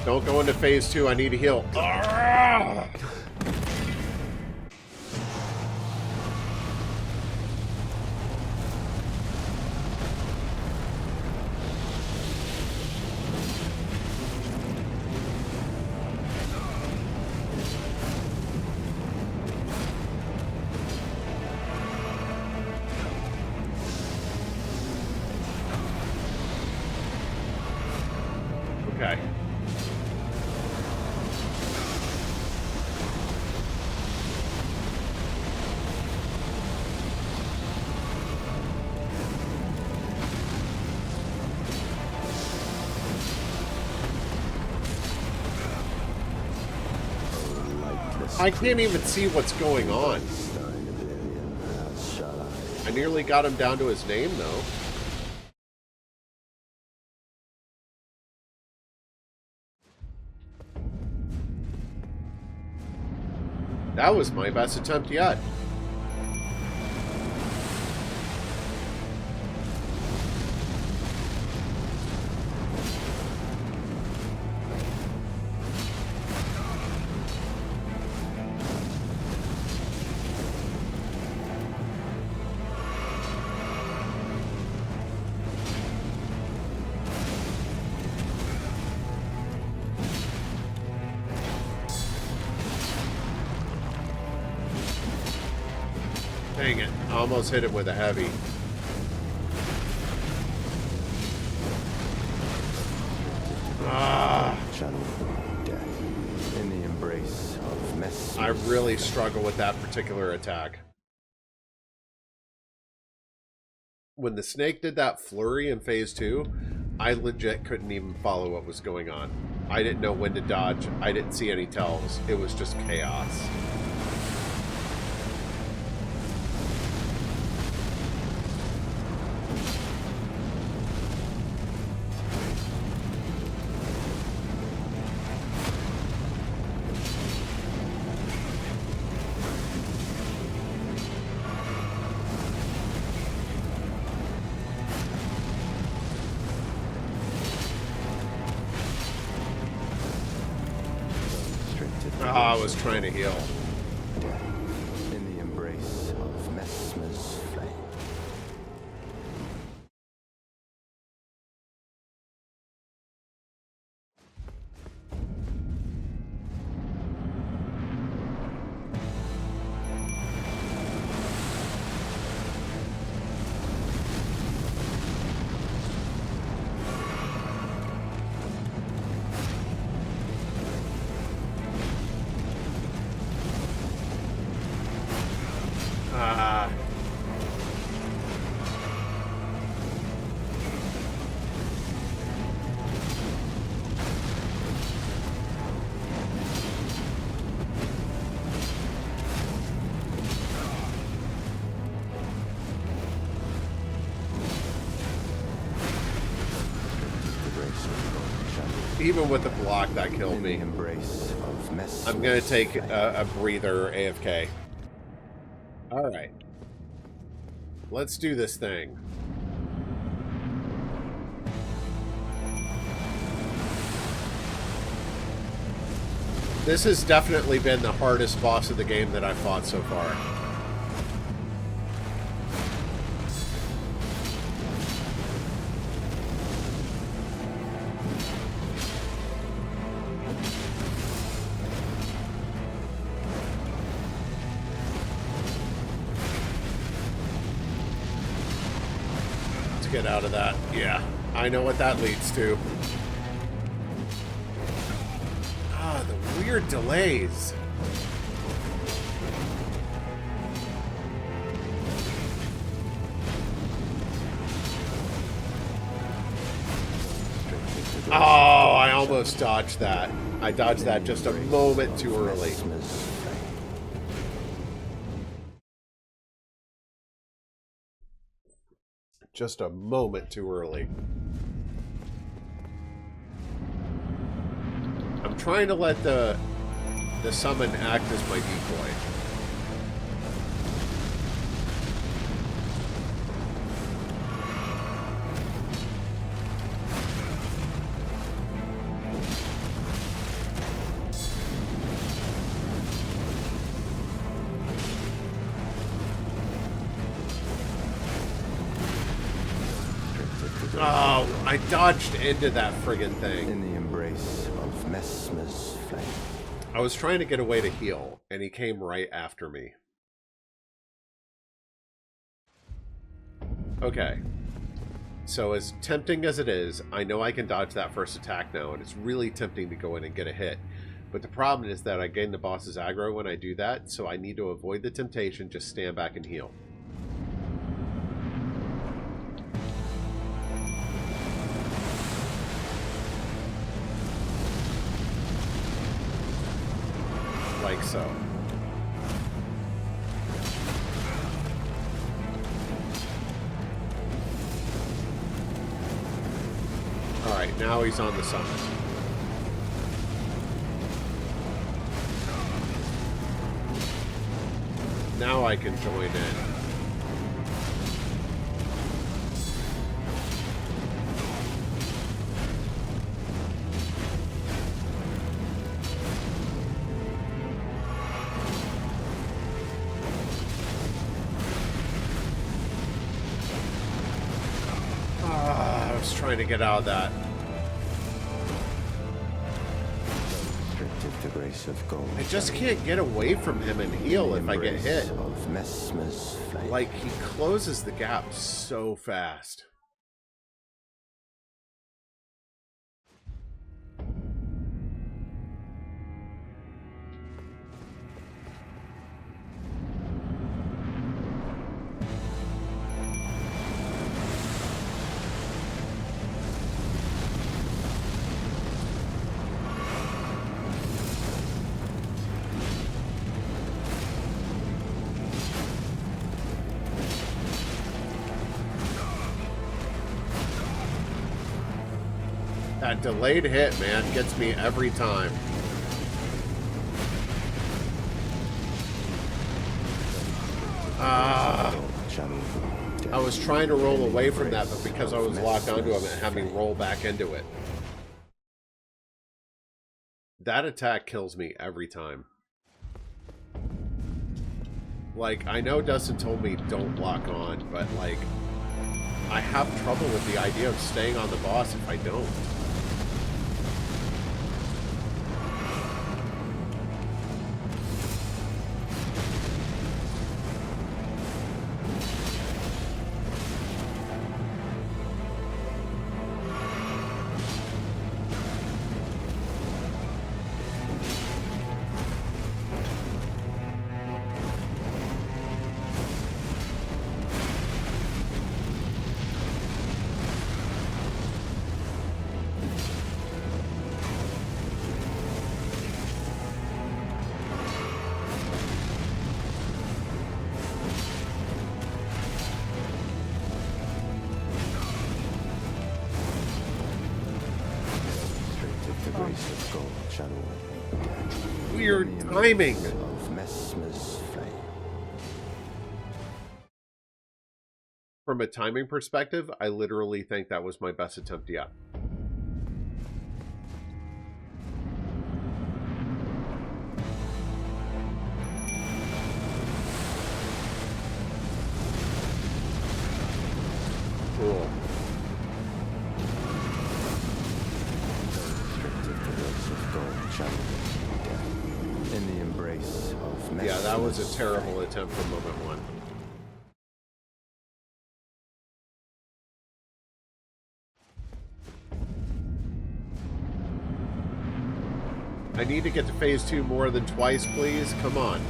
Speaker 1: Don't go into phase 2. I need to heal. Ah! Okay. I can't even see what's going on. I nearly got him down to his name, though. That was my best attempt yet. Dang it. I almost hit him with a heavy. Ah.
Speaker 4: Channel of death in the embrace of Messmer.
Speaker 1: I really struggle with that particular attack. When the snake did that flurry in phase 2, I legit couldn't even follow what was going on. I didn't know when to dodge. I didn't see any tells. It was just chaos. I was trying to heal.
Speaker 4: Death in the embrace of Messmer's flame.
Speaker 1: Even with the block, that killed me.
Speaker 4: Embrace of Messmer's
Speaker 1: I'm going to take
Speaker 4: flame.
Speaker 1: a breather AFK. Alright. Let's do this thing. This has definitely been the hardest boss of the game that I've fought so far. Get out of that. Yeah, I know what that leads to. Ah, the weird delays. Oh, I almost dodged that. I dodged that just a moment too early.
Speaker 4: Messmer's flame.
Speaker 1: Just a moment too early. I'm trying to let the summon act as my decoy. Oh, I dodged into that friggin' thing.
Speaker 4: In the embrace of Messmer's flame.
Speaker 1: I was trying to get away to heal, and he came right after me. Okay. So as tempting as it is, I know I can dodge that first attack now, and it's really tempting to go in and get a hit. But the problem is that I gain the boss's aggro when I do that, so I need to avoid the temptation, just stand back and heal. Like so. Alright, now he's on the summit. Now I can join in. Trying to get out of that.
Speaker 4: Restricted to grace grace of gold.
Speaker 1: I just can't get away from him and heal if I get hit.
Speaker 4: Of Messmer's flame.
Speaker 1: Like, he closes the gap so fast. That delayed hit, man, gets me every time. I was trying to roll away from that, but because I was locked onto him, it had me roll back into it. That attack kills me every time. Like, I know Dustin told me don't lock on, but, like, I have trouble with the idea of staying on the boss if I don't. Weird timing.
Speaker 4: Of Messmer's flame.
Speaker 1: From a timing perspective, I literally think that was my best attempt yet. Cool.
Speaker 4: In the embrace of
Speaker 1: Yeah, that was a terrible attempt from moment one. I need to get to phase 2 more than twice, please. Come on.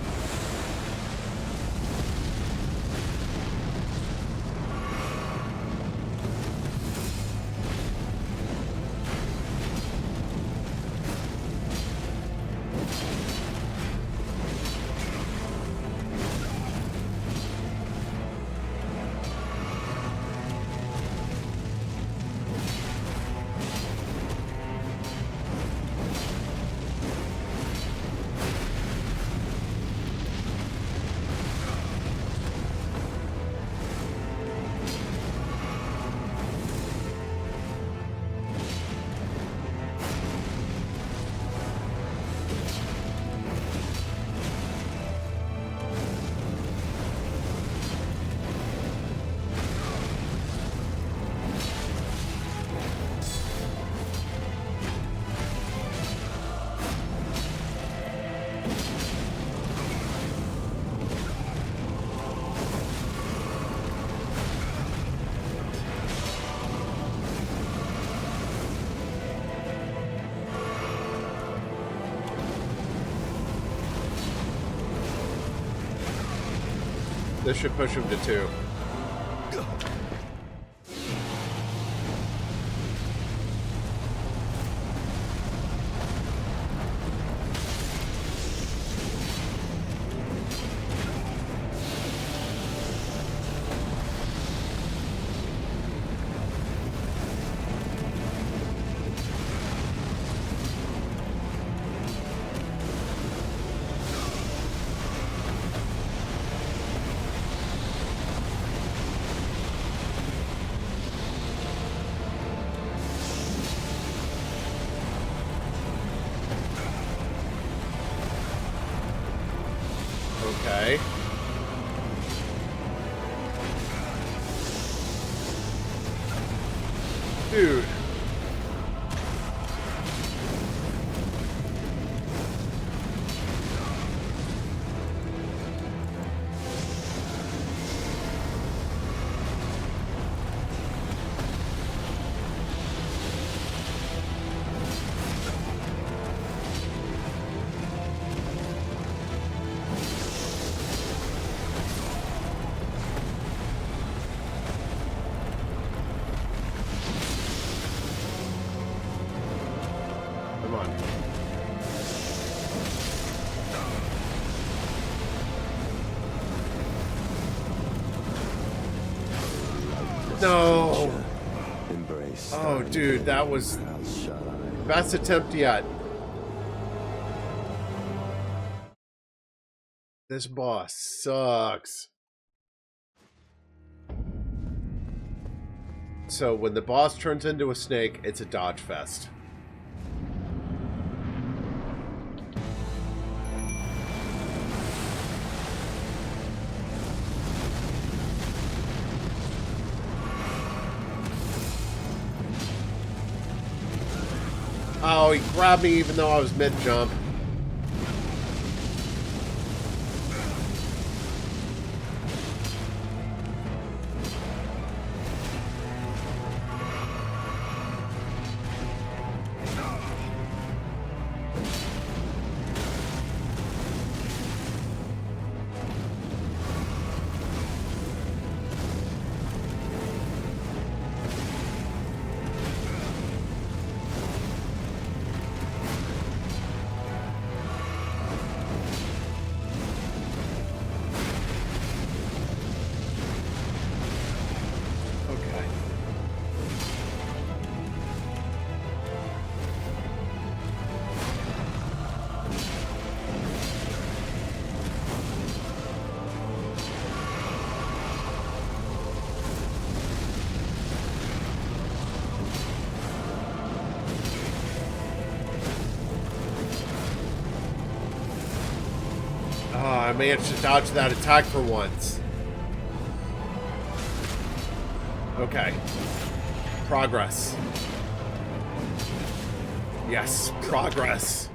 Speaker 1: This should push him to 2. Okay. Dude. No.
Speaker 4: Embrace.
Speaker 1: Oh, dude, that was best attempt yet. This boss sucks. So when the boss turns into a snake, it's a dodge fest. Oh, he grabbed me even though I was mid-jump. I managed to dodge that attack for once. Okay. Progress. Yes, progress.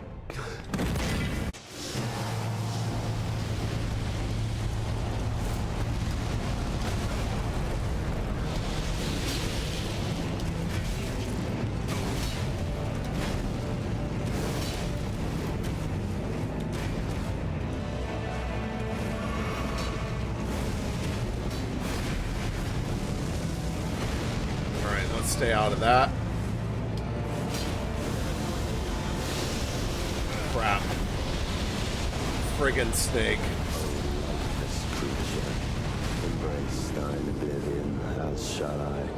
Speaker 1: Stay out of that. Crap. Friggin' snake.
Speaker 4: This creature, embrace thine oblivion, as shall I.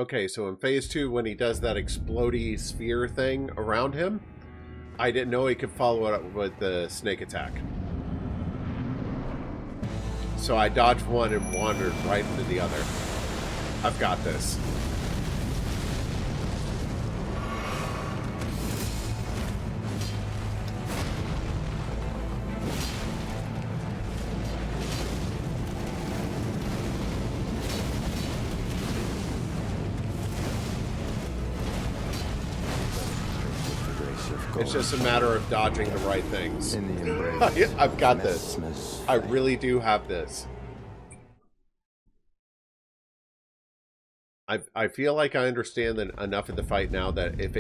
Speaker 1: Okay, so in phase 2, when he does that explodey sphere thing around him, I didn't know he could follow it up with the snake attack. So I dodged one and wandered right into the other. I've got this. It's just a matter of dodging the right things.
Speaker 4: In the embrace
Speaker 1: I've got this.
Speaker 4: Messmer's
Speaker 1: I
Speaker 4: flame.
Speaker 1: really do have this. I feel like I understand enough of the fight now that if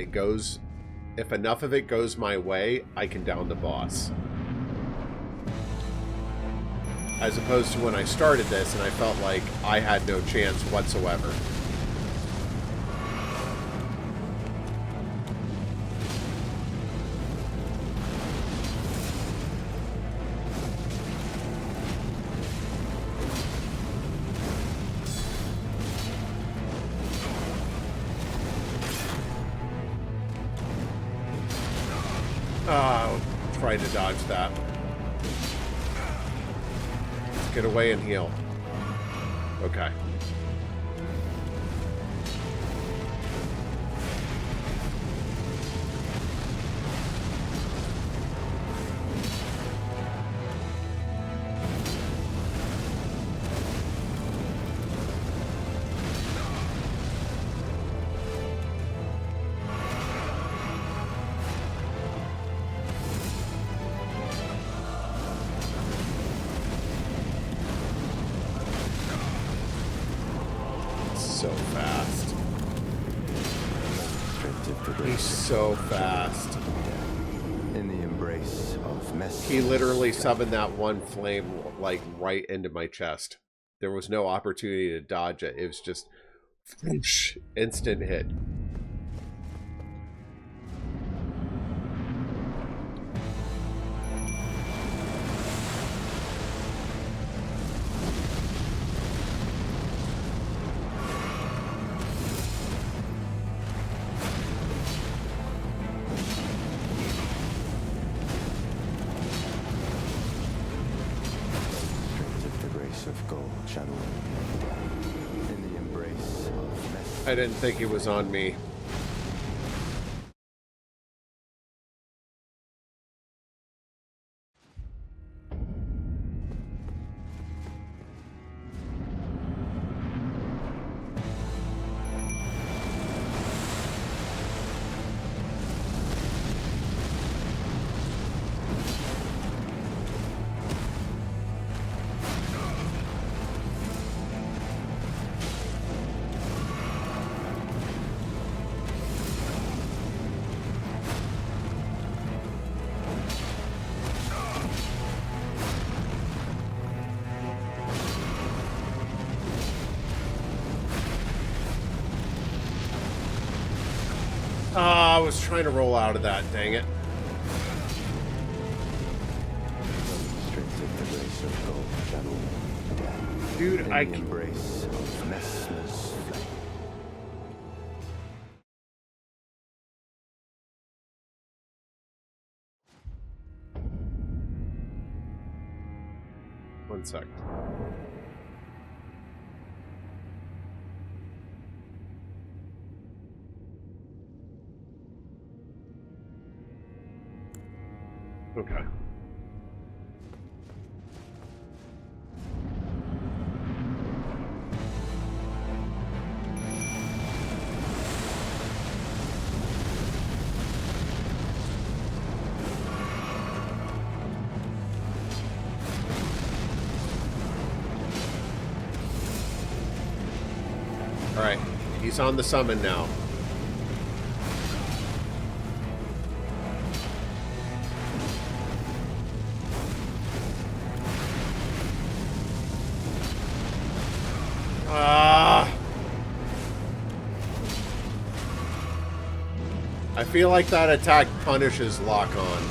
Speaker 1: enough of it goes my way, I can down the boss. As opposed to when I started this and I felt like I had no chance whatsoever. Try to dodge that. Get away and heal. Okay. So fast. He's so fast.
Speaker 4: In the embrace of Messmer.
Speaker 1: He literally summoned that one flame like right into my chest. There was no opportunity to dodge it. It was just whoosh, instant hit. I didn't think he was on me. I was trying to roll out of that, dang it.
Speaker 4: Unrestricted embrace of gold shadow death.
Speaker 1: Dude,
Speaker 4: In
Speaker 1: I
Speaker 4: the embrace of Messmer's flame.
Speaker 1: One sec. Okay. All right, he's on the summon now. I feel like that attack punishes lock on.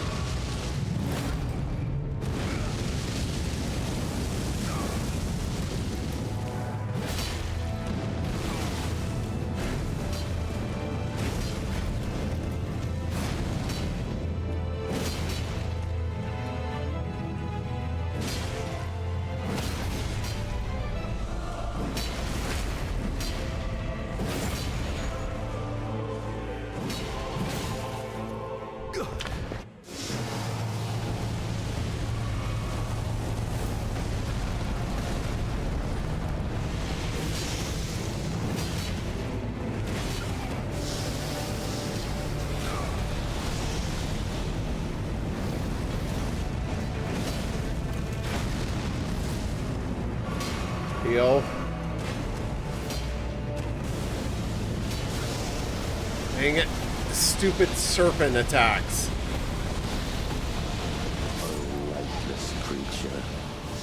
Speaker 1: Heal. Dang it. Stupid serpent attacks.
Speaker 4: O lifeless creature,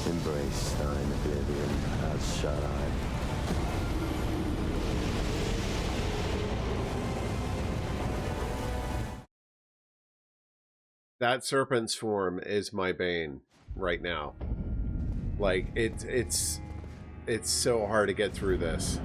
Speaker 4: embrace thine oblivion, as shall I.
Speaker 1: That serpent's form is my bane right now. Like it's so hard to get through this.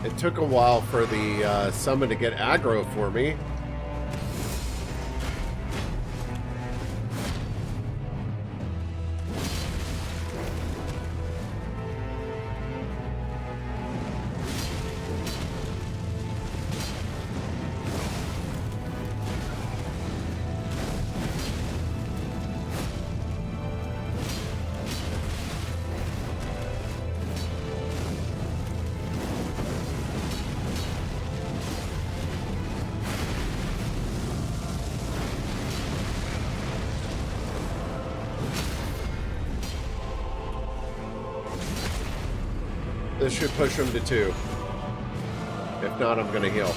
Speaker 1: It took a while for the summon to get aggro for me. This should push him to 2. If not, I'm gonna heal.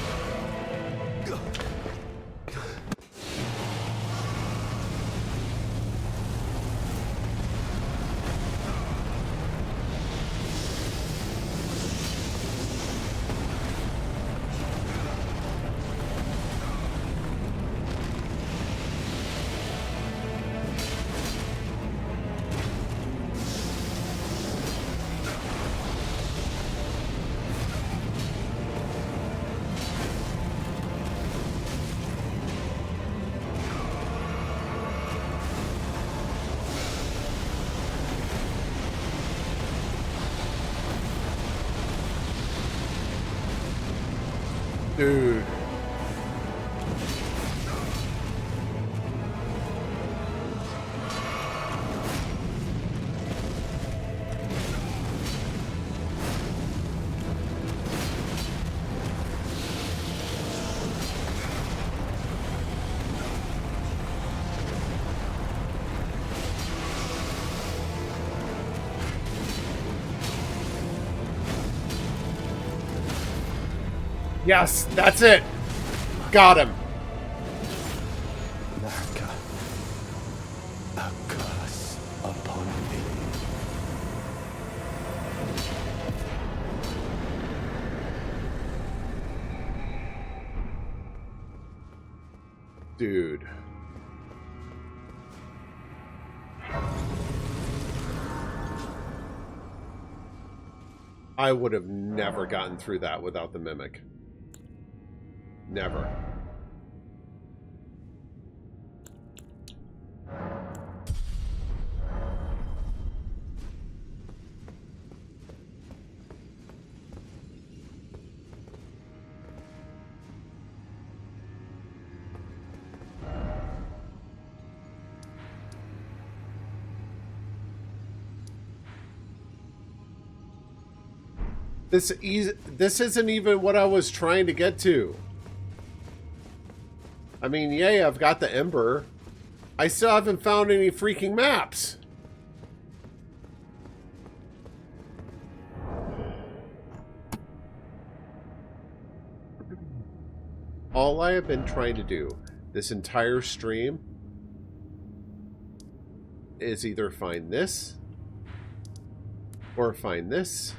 Speaker 1: Dude. Yes, that's it. Got him.
Speaker 4: Naka, a curse upon me.
Speaker 1: Dude. I would have never gotten through that without the mimic. Never. This isn't even what I was trying to get to. I mean, yay, I've got the Ember. I still haven't found any freaking maps. All I have been trying to do this entire stream is either find this, or find this,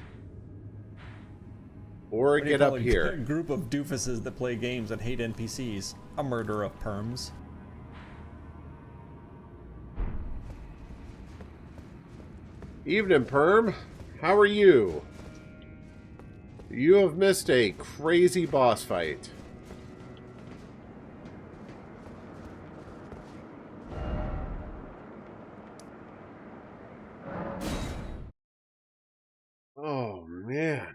Speaker 1: or
Speaker 8: What do you
Speaker 1: get
Speaker 8: call
Speaker 1: up
Speaker 8: a
Speaker 1: here.
Speaker 8: group of doofuses that play games and hate NPCs. A murder of perms.
Speaker 1: Evening, Perm. How are you? You have missed a crazy boss fight. Oh, man.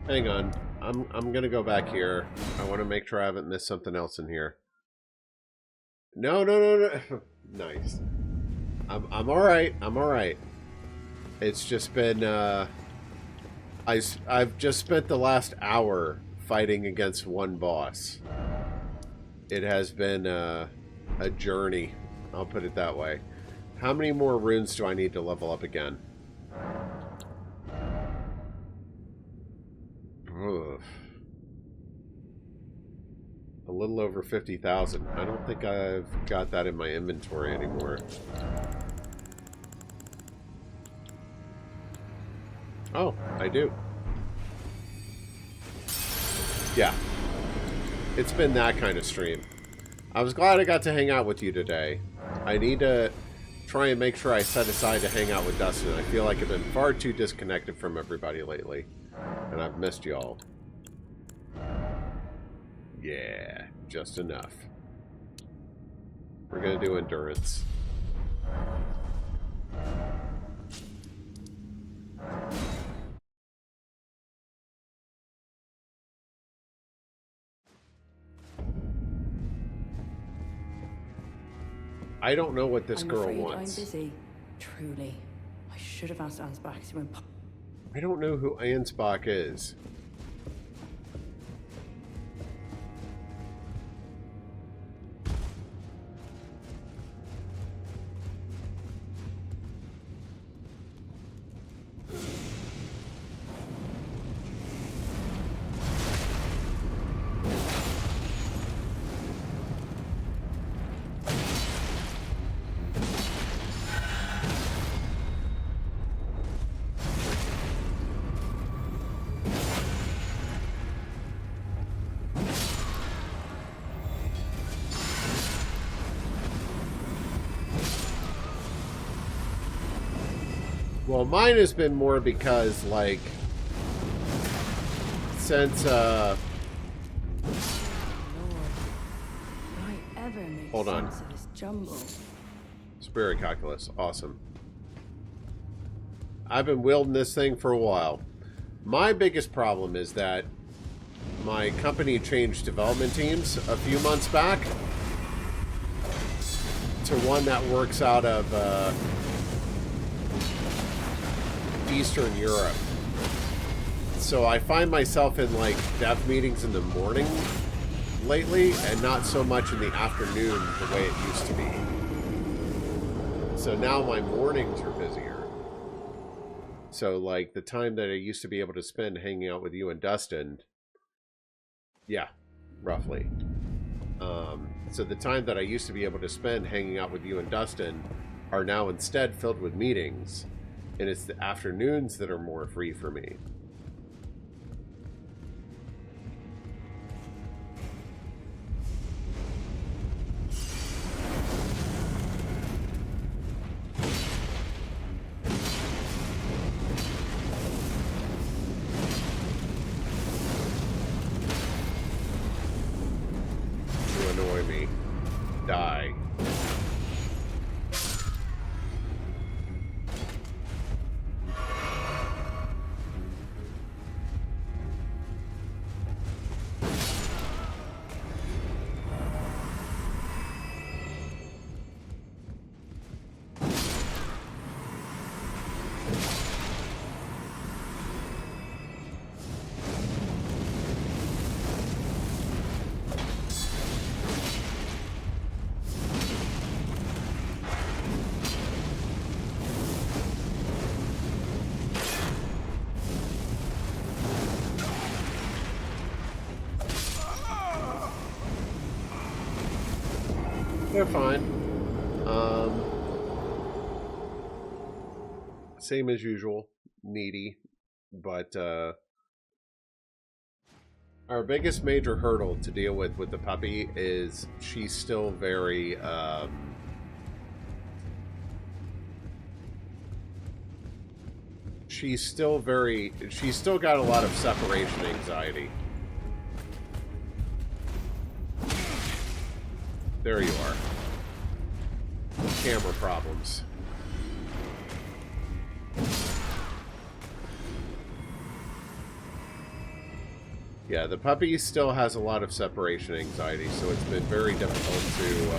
Speaker 1: Hang on. I'm gonna go back here. I want to make sure I haven't missed something else in here. No. Nice. I'm all right. I'm all right. It's just been I've just spent the last hour fighting against one boss. It has been a journey. I'll put it that way. How many more runes do I need to level up again? Ugh. A little over 50,000. I don't think I've got that in my inventory anymore. Oh, I do. Yeah. It's been that kind of stream. I was glad I got to hang out with you today. I need to try and make sure I set aside to hang out with Dustin. I feel like I've been far too disconnected from everybody lately. And I've missed y'all. Yeah, just enough. We're gonna do endurance. I don't know what this
Speaker 3: I'm
Speaker 1: girl
Speaker 3: afraid
Speaker 1: wants.
Speaker 3: I'm busy. Truly. I should have asked Ansbach to impart.
Speaker 1: I don't know who Ansbach is. Well, mine has been more because, like, since,
Speaker 3: Lord, would I ever make
Speaker 1: Hold on.
Speaker 3: sense of this jumble?
Speaker 1: Spirit Calculus, awesome. I've been wielding this thing for a while. My biggest problem is that my company changed development teams a few months back to one that works out of Eastern Europe. So I find myself in like dev meetings in the morning lately and not so much in the afternoon the way it used to be. So now my mornings are busier. So like the time that I used to be able to spend hanging out with you and Dustin, yeah, roughly. So the time that I used to be able to spend hanging out with you and Dustin are now instead filled with meetings, and it's the afternoons that are more free for me. You annoy me. Die. They're fine. Same as usual. Needy. But, our biggest major hurdle to deal with the puppy is she's still very, she's still got a lot of separation anxiety. There you are. Camera problems. Yeah, the puppy still has a lot of separation anxiety, so it's been very difficult to,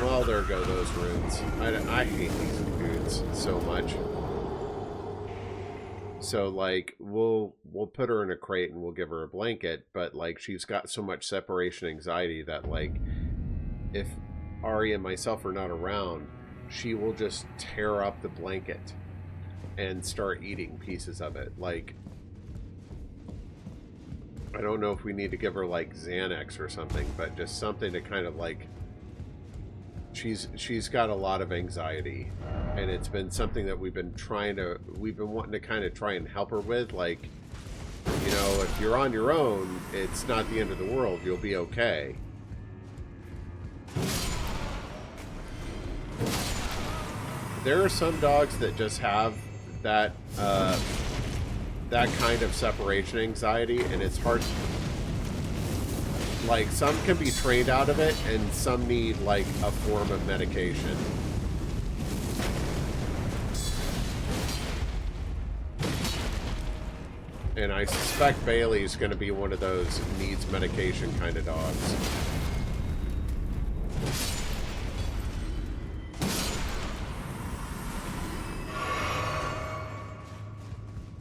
Speaker 1: well, there go those runes. I hate these dudes so much. So, like, we'll put her in a crate and we'll give her a blanket, but, like, she's got so much separation anxiety that, like, if Ari and myself are not around, she will just tear up the blanket and start eating pieces of it. Like, I don't know if we need to give her, like, Xanax or something, but just something to kind of, like, she's got a lot of anxiety, and it's been something that we've been wanting to kind of try and help her with. Like, you know, if you're on your own, it's not the end of the world. You'll be okay. There are some dogs that just have that that kind of separation anxiety, and it's hard. Like, some can be trained out of it, and some need, like, a form of medication. And I suspect Bailey's going to be one of those needs medication kind of dogs.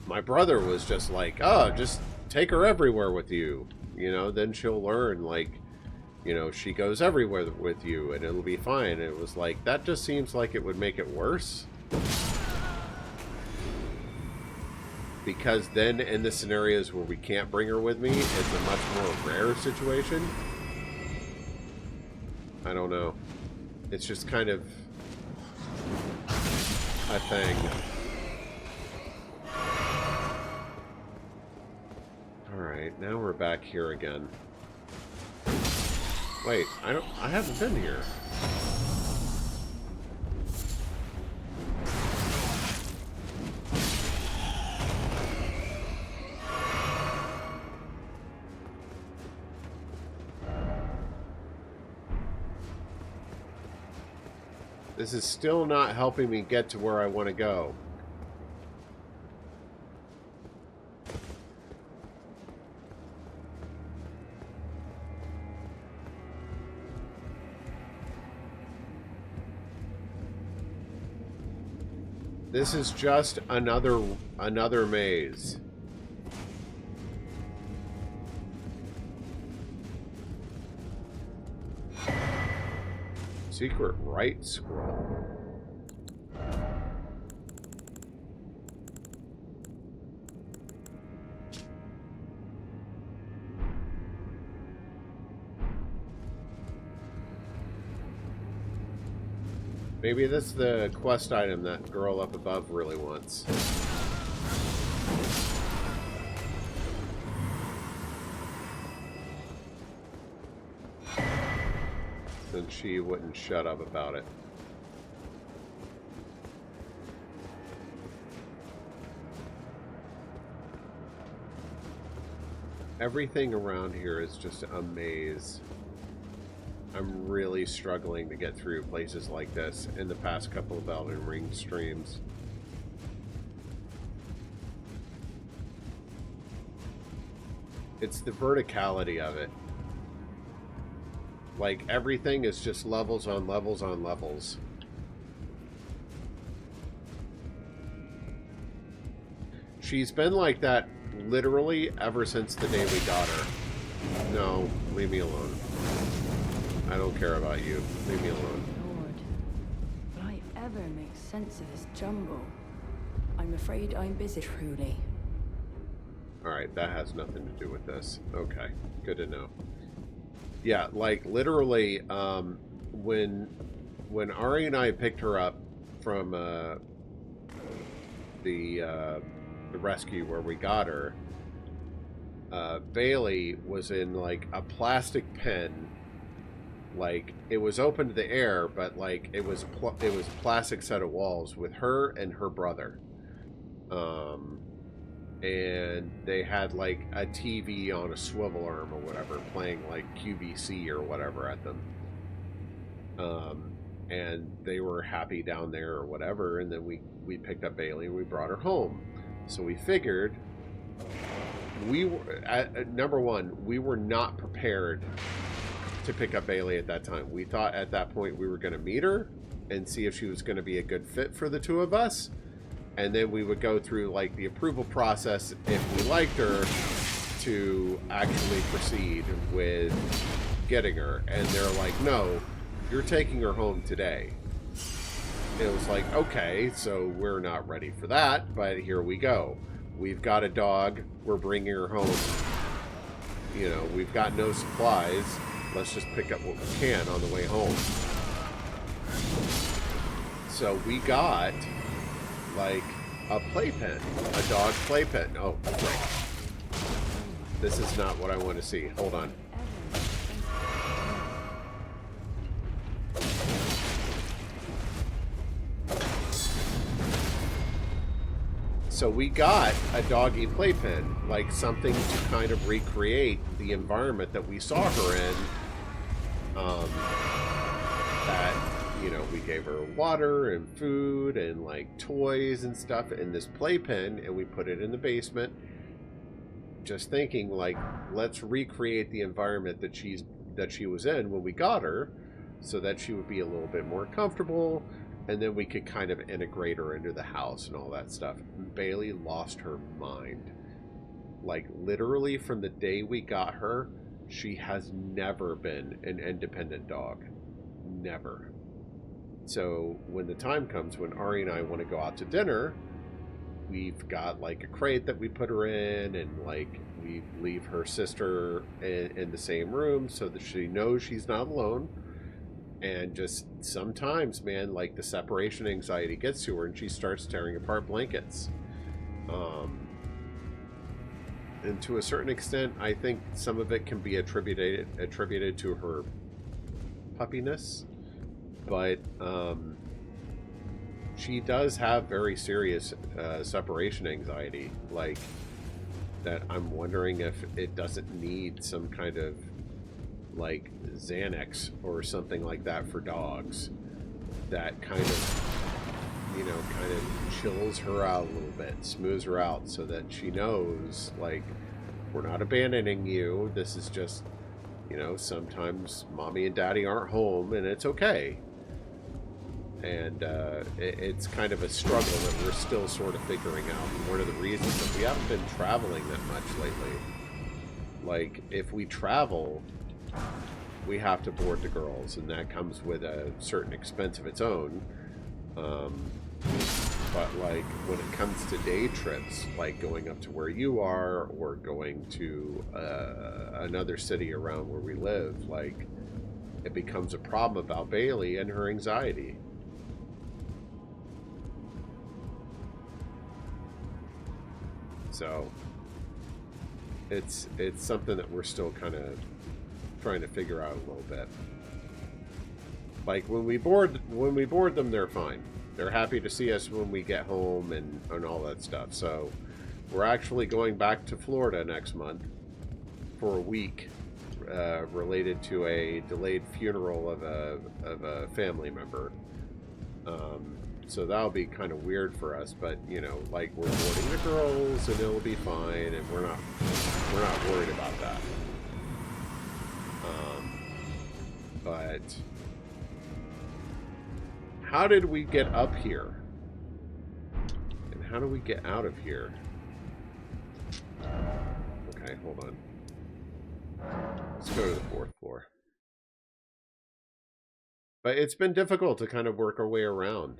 Speaker 1: My brother was just like, oh, just take her everywhere with you. You know, then she'll learn, like, you know, she goes everywhere with you and it'll be fine. And it was like, that just seems like it would make it worse. Because then in the scenarios where we can't bring her with me, it's a much more rare situation. I don't know. It's just kind of a thing. Alright, now we're back here again. Wait, I haven't been here. This is still not helping me get to where I want to go. This is just another maze. Secret right scroll. Maybe that's the quest item that girl up above really wants. Then she wouldn't shut up about it. Everything around here is just a maze. I'm really struggling to get through places like this in the past couple of Elden Ring streams. It's the verticality of it. Like, everything is just levels on levels on levels. She's been like that literally ever since the day we got her. No, leave me alone. I don't care about you. Leave me alone.
Speaker 3: Lord, will I ever make sense of this jumble? I'm afraid I'm busy, truly.
Speaker 1: Alright, that has nothing to do with this. Okay, good to know. Yeah, like, literally, when Ari and I picked her up from the rescue where we got her, Bailey was in, like, a plastic pen. Like, it was open to the air, but, like, it was a plastic set of walls with her and her brother. And they had, like, a TV on a swivel arm or whatever, playing, like, QVC or whatever at them. And they were happy down there or whatever, and then we picked up Bailey and we brought her home. So we figured, we were, number one, we were not prepared to pick up Bailey at that time. We thought at that point we were going to meet her and see if she was going to be a good fit for the two of us. And then we would go through, like, the approval process if we liked her to actually proceed with getting her. And they're like, no, you're taking her home today. It was like, okay, so we're not ready for that, but here we go. We've got a dog. We're bringing her home. You know, we've got no supplies. Let's just pick up what we can on the way home. So we got, like, a playpen. A dog playpen. Oh, great. This is not what I want to see. Hold on. So we got a doggy playpen, like something to kind of recreate the environment that we saw her in. That, you know, we gave her water and food and, like, toys and stuff in this playpen, and we put it in the basement. Just thinking, like, let's recreate the environment that she was in when we got her, so that she would be a little bit more comfortable. And then we could kind of integrate her into the house and all that stuff. Bailey lost her mind. Like, literally from the day we got her, she has never been an independent dog. Never. So when the time comes when Ari and I want to go out to dinner, we've got, like, a crate that we put her in, and, like, we leave her sister in the same room so that she knows she's not alone. And just sometimes, man, like, the separation anxiety gets to her and she starts tearing apart blankets. And to a certain extent, I think some of it can be attributed to her puppiness. But she does have very serious separation anxiety. Like, that I'm wondering if it doesn't need some kind of, like, Xanax or something like that for dogs that kind of, you know, kind of chills her out a little bit, smooths her out, so that she knows, like, we're not abandoning you. This is just, you know, sometimes mommy and daddy aren't home and it's okay. And it's kind of a struggle that we're still sort of figuring out. And one of the reasons that we haven't been traveling that much lately. Like, if we travel, we have to board the girls, and that comes with a certain expense of its own. But, like, when it comes to day trips, like going up to where you are or going to another city around where we live, like, it becomes a problem about Bailey and her anxiety. So it's something that we're still kind of trying to figure out a little bit. Like when we board them, they're fine. They're happy to see us when we get home and all that stuff. So we're actually going back to Florida next month for a week, related to a delayed funeral of a family member. So that'll be kind of weird for us, but you know, like we're boarding the girls and it'll be fine, and we're not worried about that. But how did we get up here? And how do we get out of here? Okay, hold on. Let's go to the 4th floor. But it's been difficult to kind of work our way around.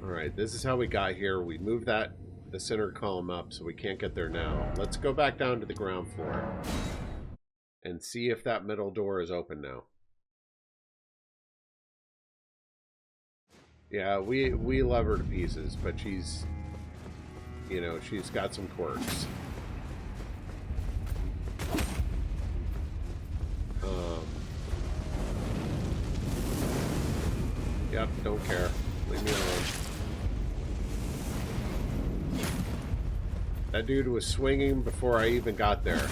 Speaker 1: Alright, this is how we got here. We moved the center column up, so we can't get there now. Let's go back down to the ground floor and see if that middle door is open now. Yeah, we love her to pieces, but she's, you know, she's got some quirks. Yep, don't care. Leave me alone. That dude was swinging before I even got there.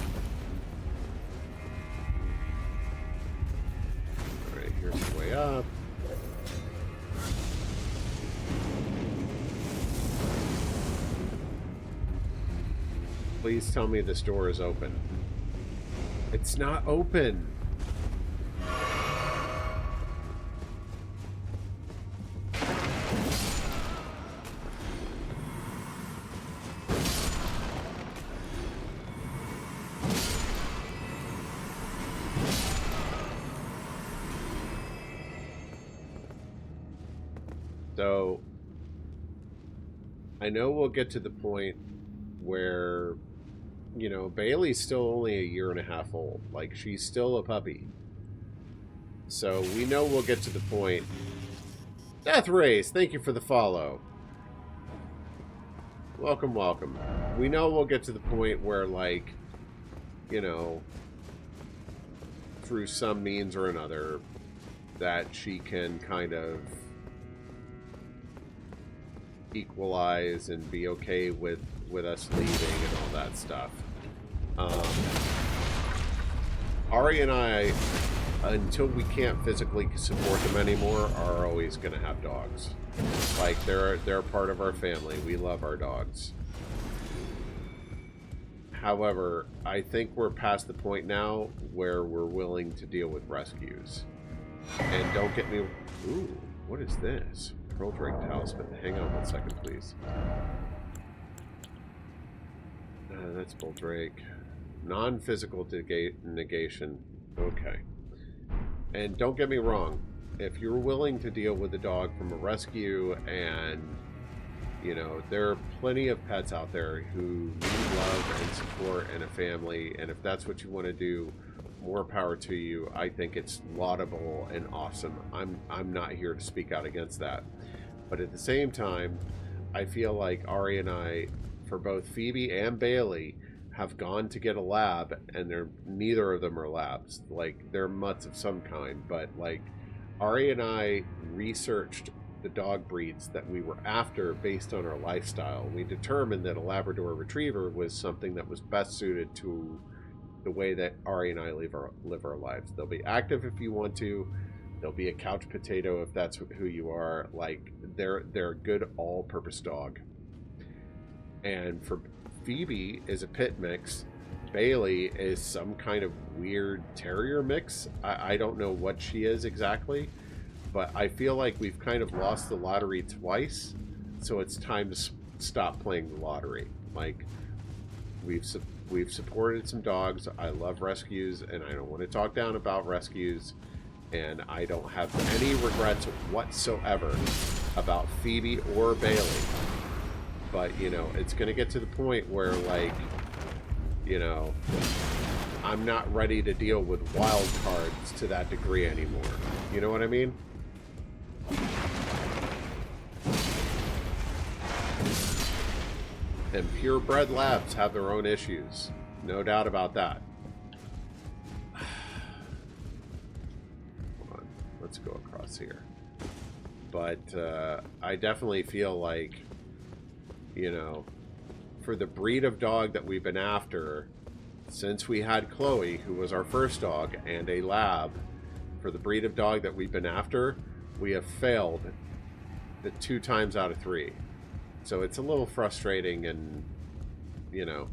Speaker 1: Alright, here's the way up. Please tell me this door is open. It's not open. So, I know we'll get to the point where, you know, Bailey's still only a year and a half old. Like, she's still a puppy. So, we know we'll get to the point. Death Race, thank you for the follow. Welcome, welcome. We know we'll get to the point where, like, you know, through some means or another, that she can kind of equalize and be okay with us leaving and all that stuff. Ari and I, until we can't physically support them anymore, are always going to have dogs. Like, they're part of our family. We love our dogs. However, I think we're past the point now where we're willing to deal with rescues. And don't get me... Ooh, what is this? Pearl Drake Talisman. Hang on 1 second, please. That's Bull Drake. Non-physical negation. Okay. And don't get me wrong. If you're willing to deal with a dog from a rescue, and, you know, there are plenty of pets out there who need love and support and a family, and if that's what you want to do, more power to you. I think it's laudable and awesome. I'm not here to speak out against that. But at the same time, I feel like Ari and I, for both Phoebe and Bailey, have gone to get a lab, and neither of them are labs. Like, they're mutts of some kind, but like, Ari and I researched the dog breeds that we were after based on our lifestyle. We determined that a Labrador Retriever was something that was best suited to the way that Ari and I live our lives. They'll be active if you want to. They'll be a couch potato if that's who you are. Like, they're a good all-purpose dog. And for Phoebe is a pit mix, Bailey is some kind of weird terrier mix. I don't know what she is exactly, but I feel like we've kind of lost the lottery twice, so it's time to stop playing the lottery. Like, we've supported some dogs. I love rescues, and I don't want to talk down about rescues, and I don't have any regrets whatsoever about Phoebe or Bailey. But, you know, it's going to get to the point where, like, you know, I'm not ready to deal with wild cards to that degree anymore. You know what I mean? And purebred labs have their own issues. No doubt about that. Hold on. Let's go across here. But I definitely feel like, you know, for the breed of dog that we've been after, since we had Chloe, who was our first dog, and a lab, for the breed of dog that we've been after, we have failed the 2 times out of 3. So it's a little frustrating and, you know,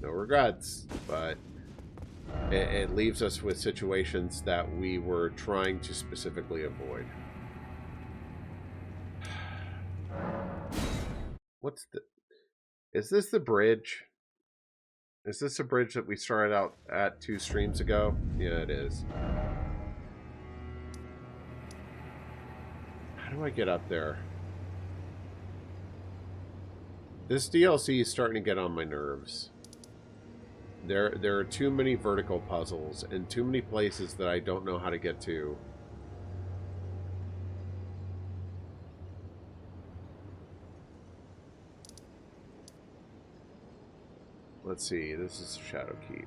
Speaker 1: no regrets, but it leaves us with situations that we were trying to specifically avoid. What's the... Is this the bridge? Is this a bridge that we started out at 2 streams ago? Yeah, it is. How do I get up there? This DLC is starting to get on my nerves. There are too many vertical puzzles and too many places that I don't know how to get to. Let's see, this is Shadowkeep.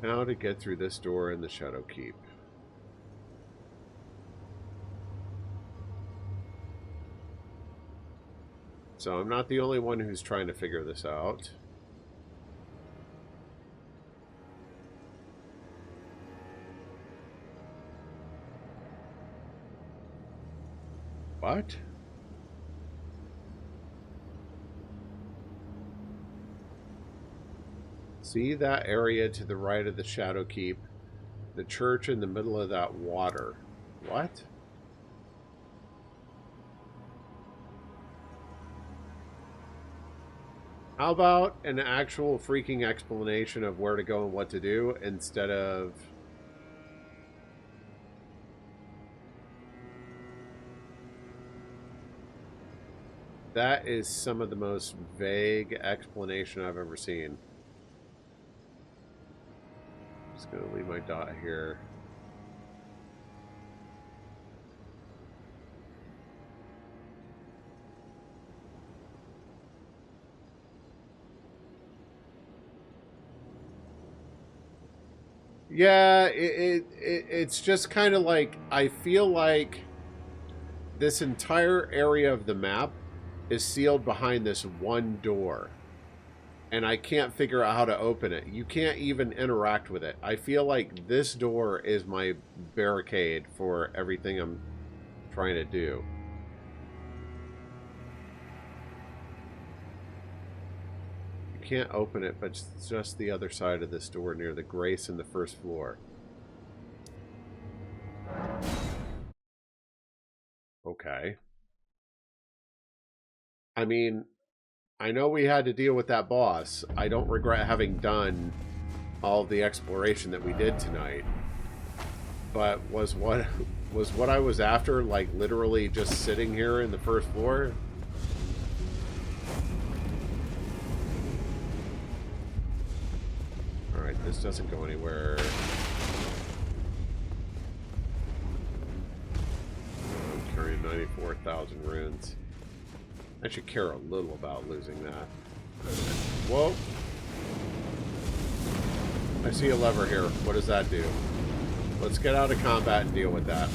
Speaker 1: How to get through this door in the Shadowkeep. So I'm not the only one who's trying to figure this out. What? See that area to the right of the Shadowkeep? The church in the middle of that water. What? How about an actual freaking explanation of where to go and what to do instead of... That is some of the most vague explanation I've ever seen. Just gonna leave my dot here. Yeah, it's just kind of like, I feel like this entire area of the map is sealed behind this one door. And I can't figure out how to open it. You can't even interact with it. I feel like this door is my barricade for everything I'm trying to do. You can't open it, but it's just the other side of this door near the Grace in the first floor. Okay. I mean, I know we had to deal with that boss. I don't regret having done all of the exploration that we did tonight. But was what I was after, like, literally just sitting here in the first floor? Alright, this doesn't go anywhere. I'm carrying 94,000 runes. I should care a little about losing that. Whoa! I see a lever here. What does that do? Let's get out of combat and deal with that.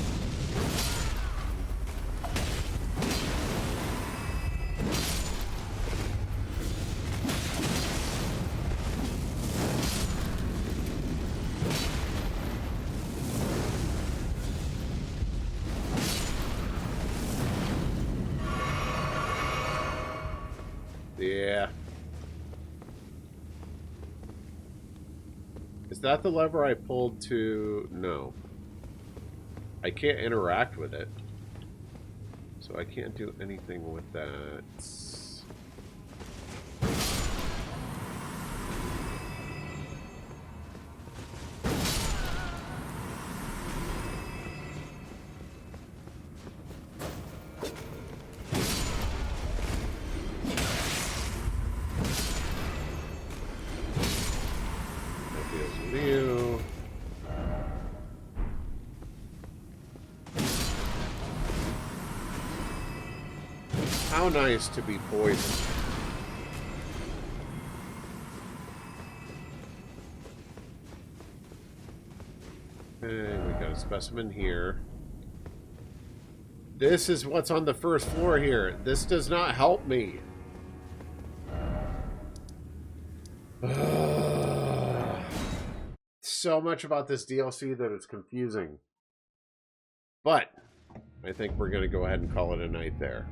Speaker 1: Is that the lever I pulled to... No. I can't interact with it. So I can't do anything with that. That deals with you. How nice to be poisoned. Okay, we got a specimen here. This is what's on the first floor here. This does not help me. So much about this DLC that it's confusing. But I think we're going to go ahead and call it a night there.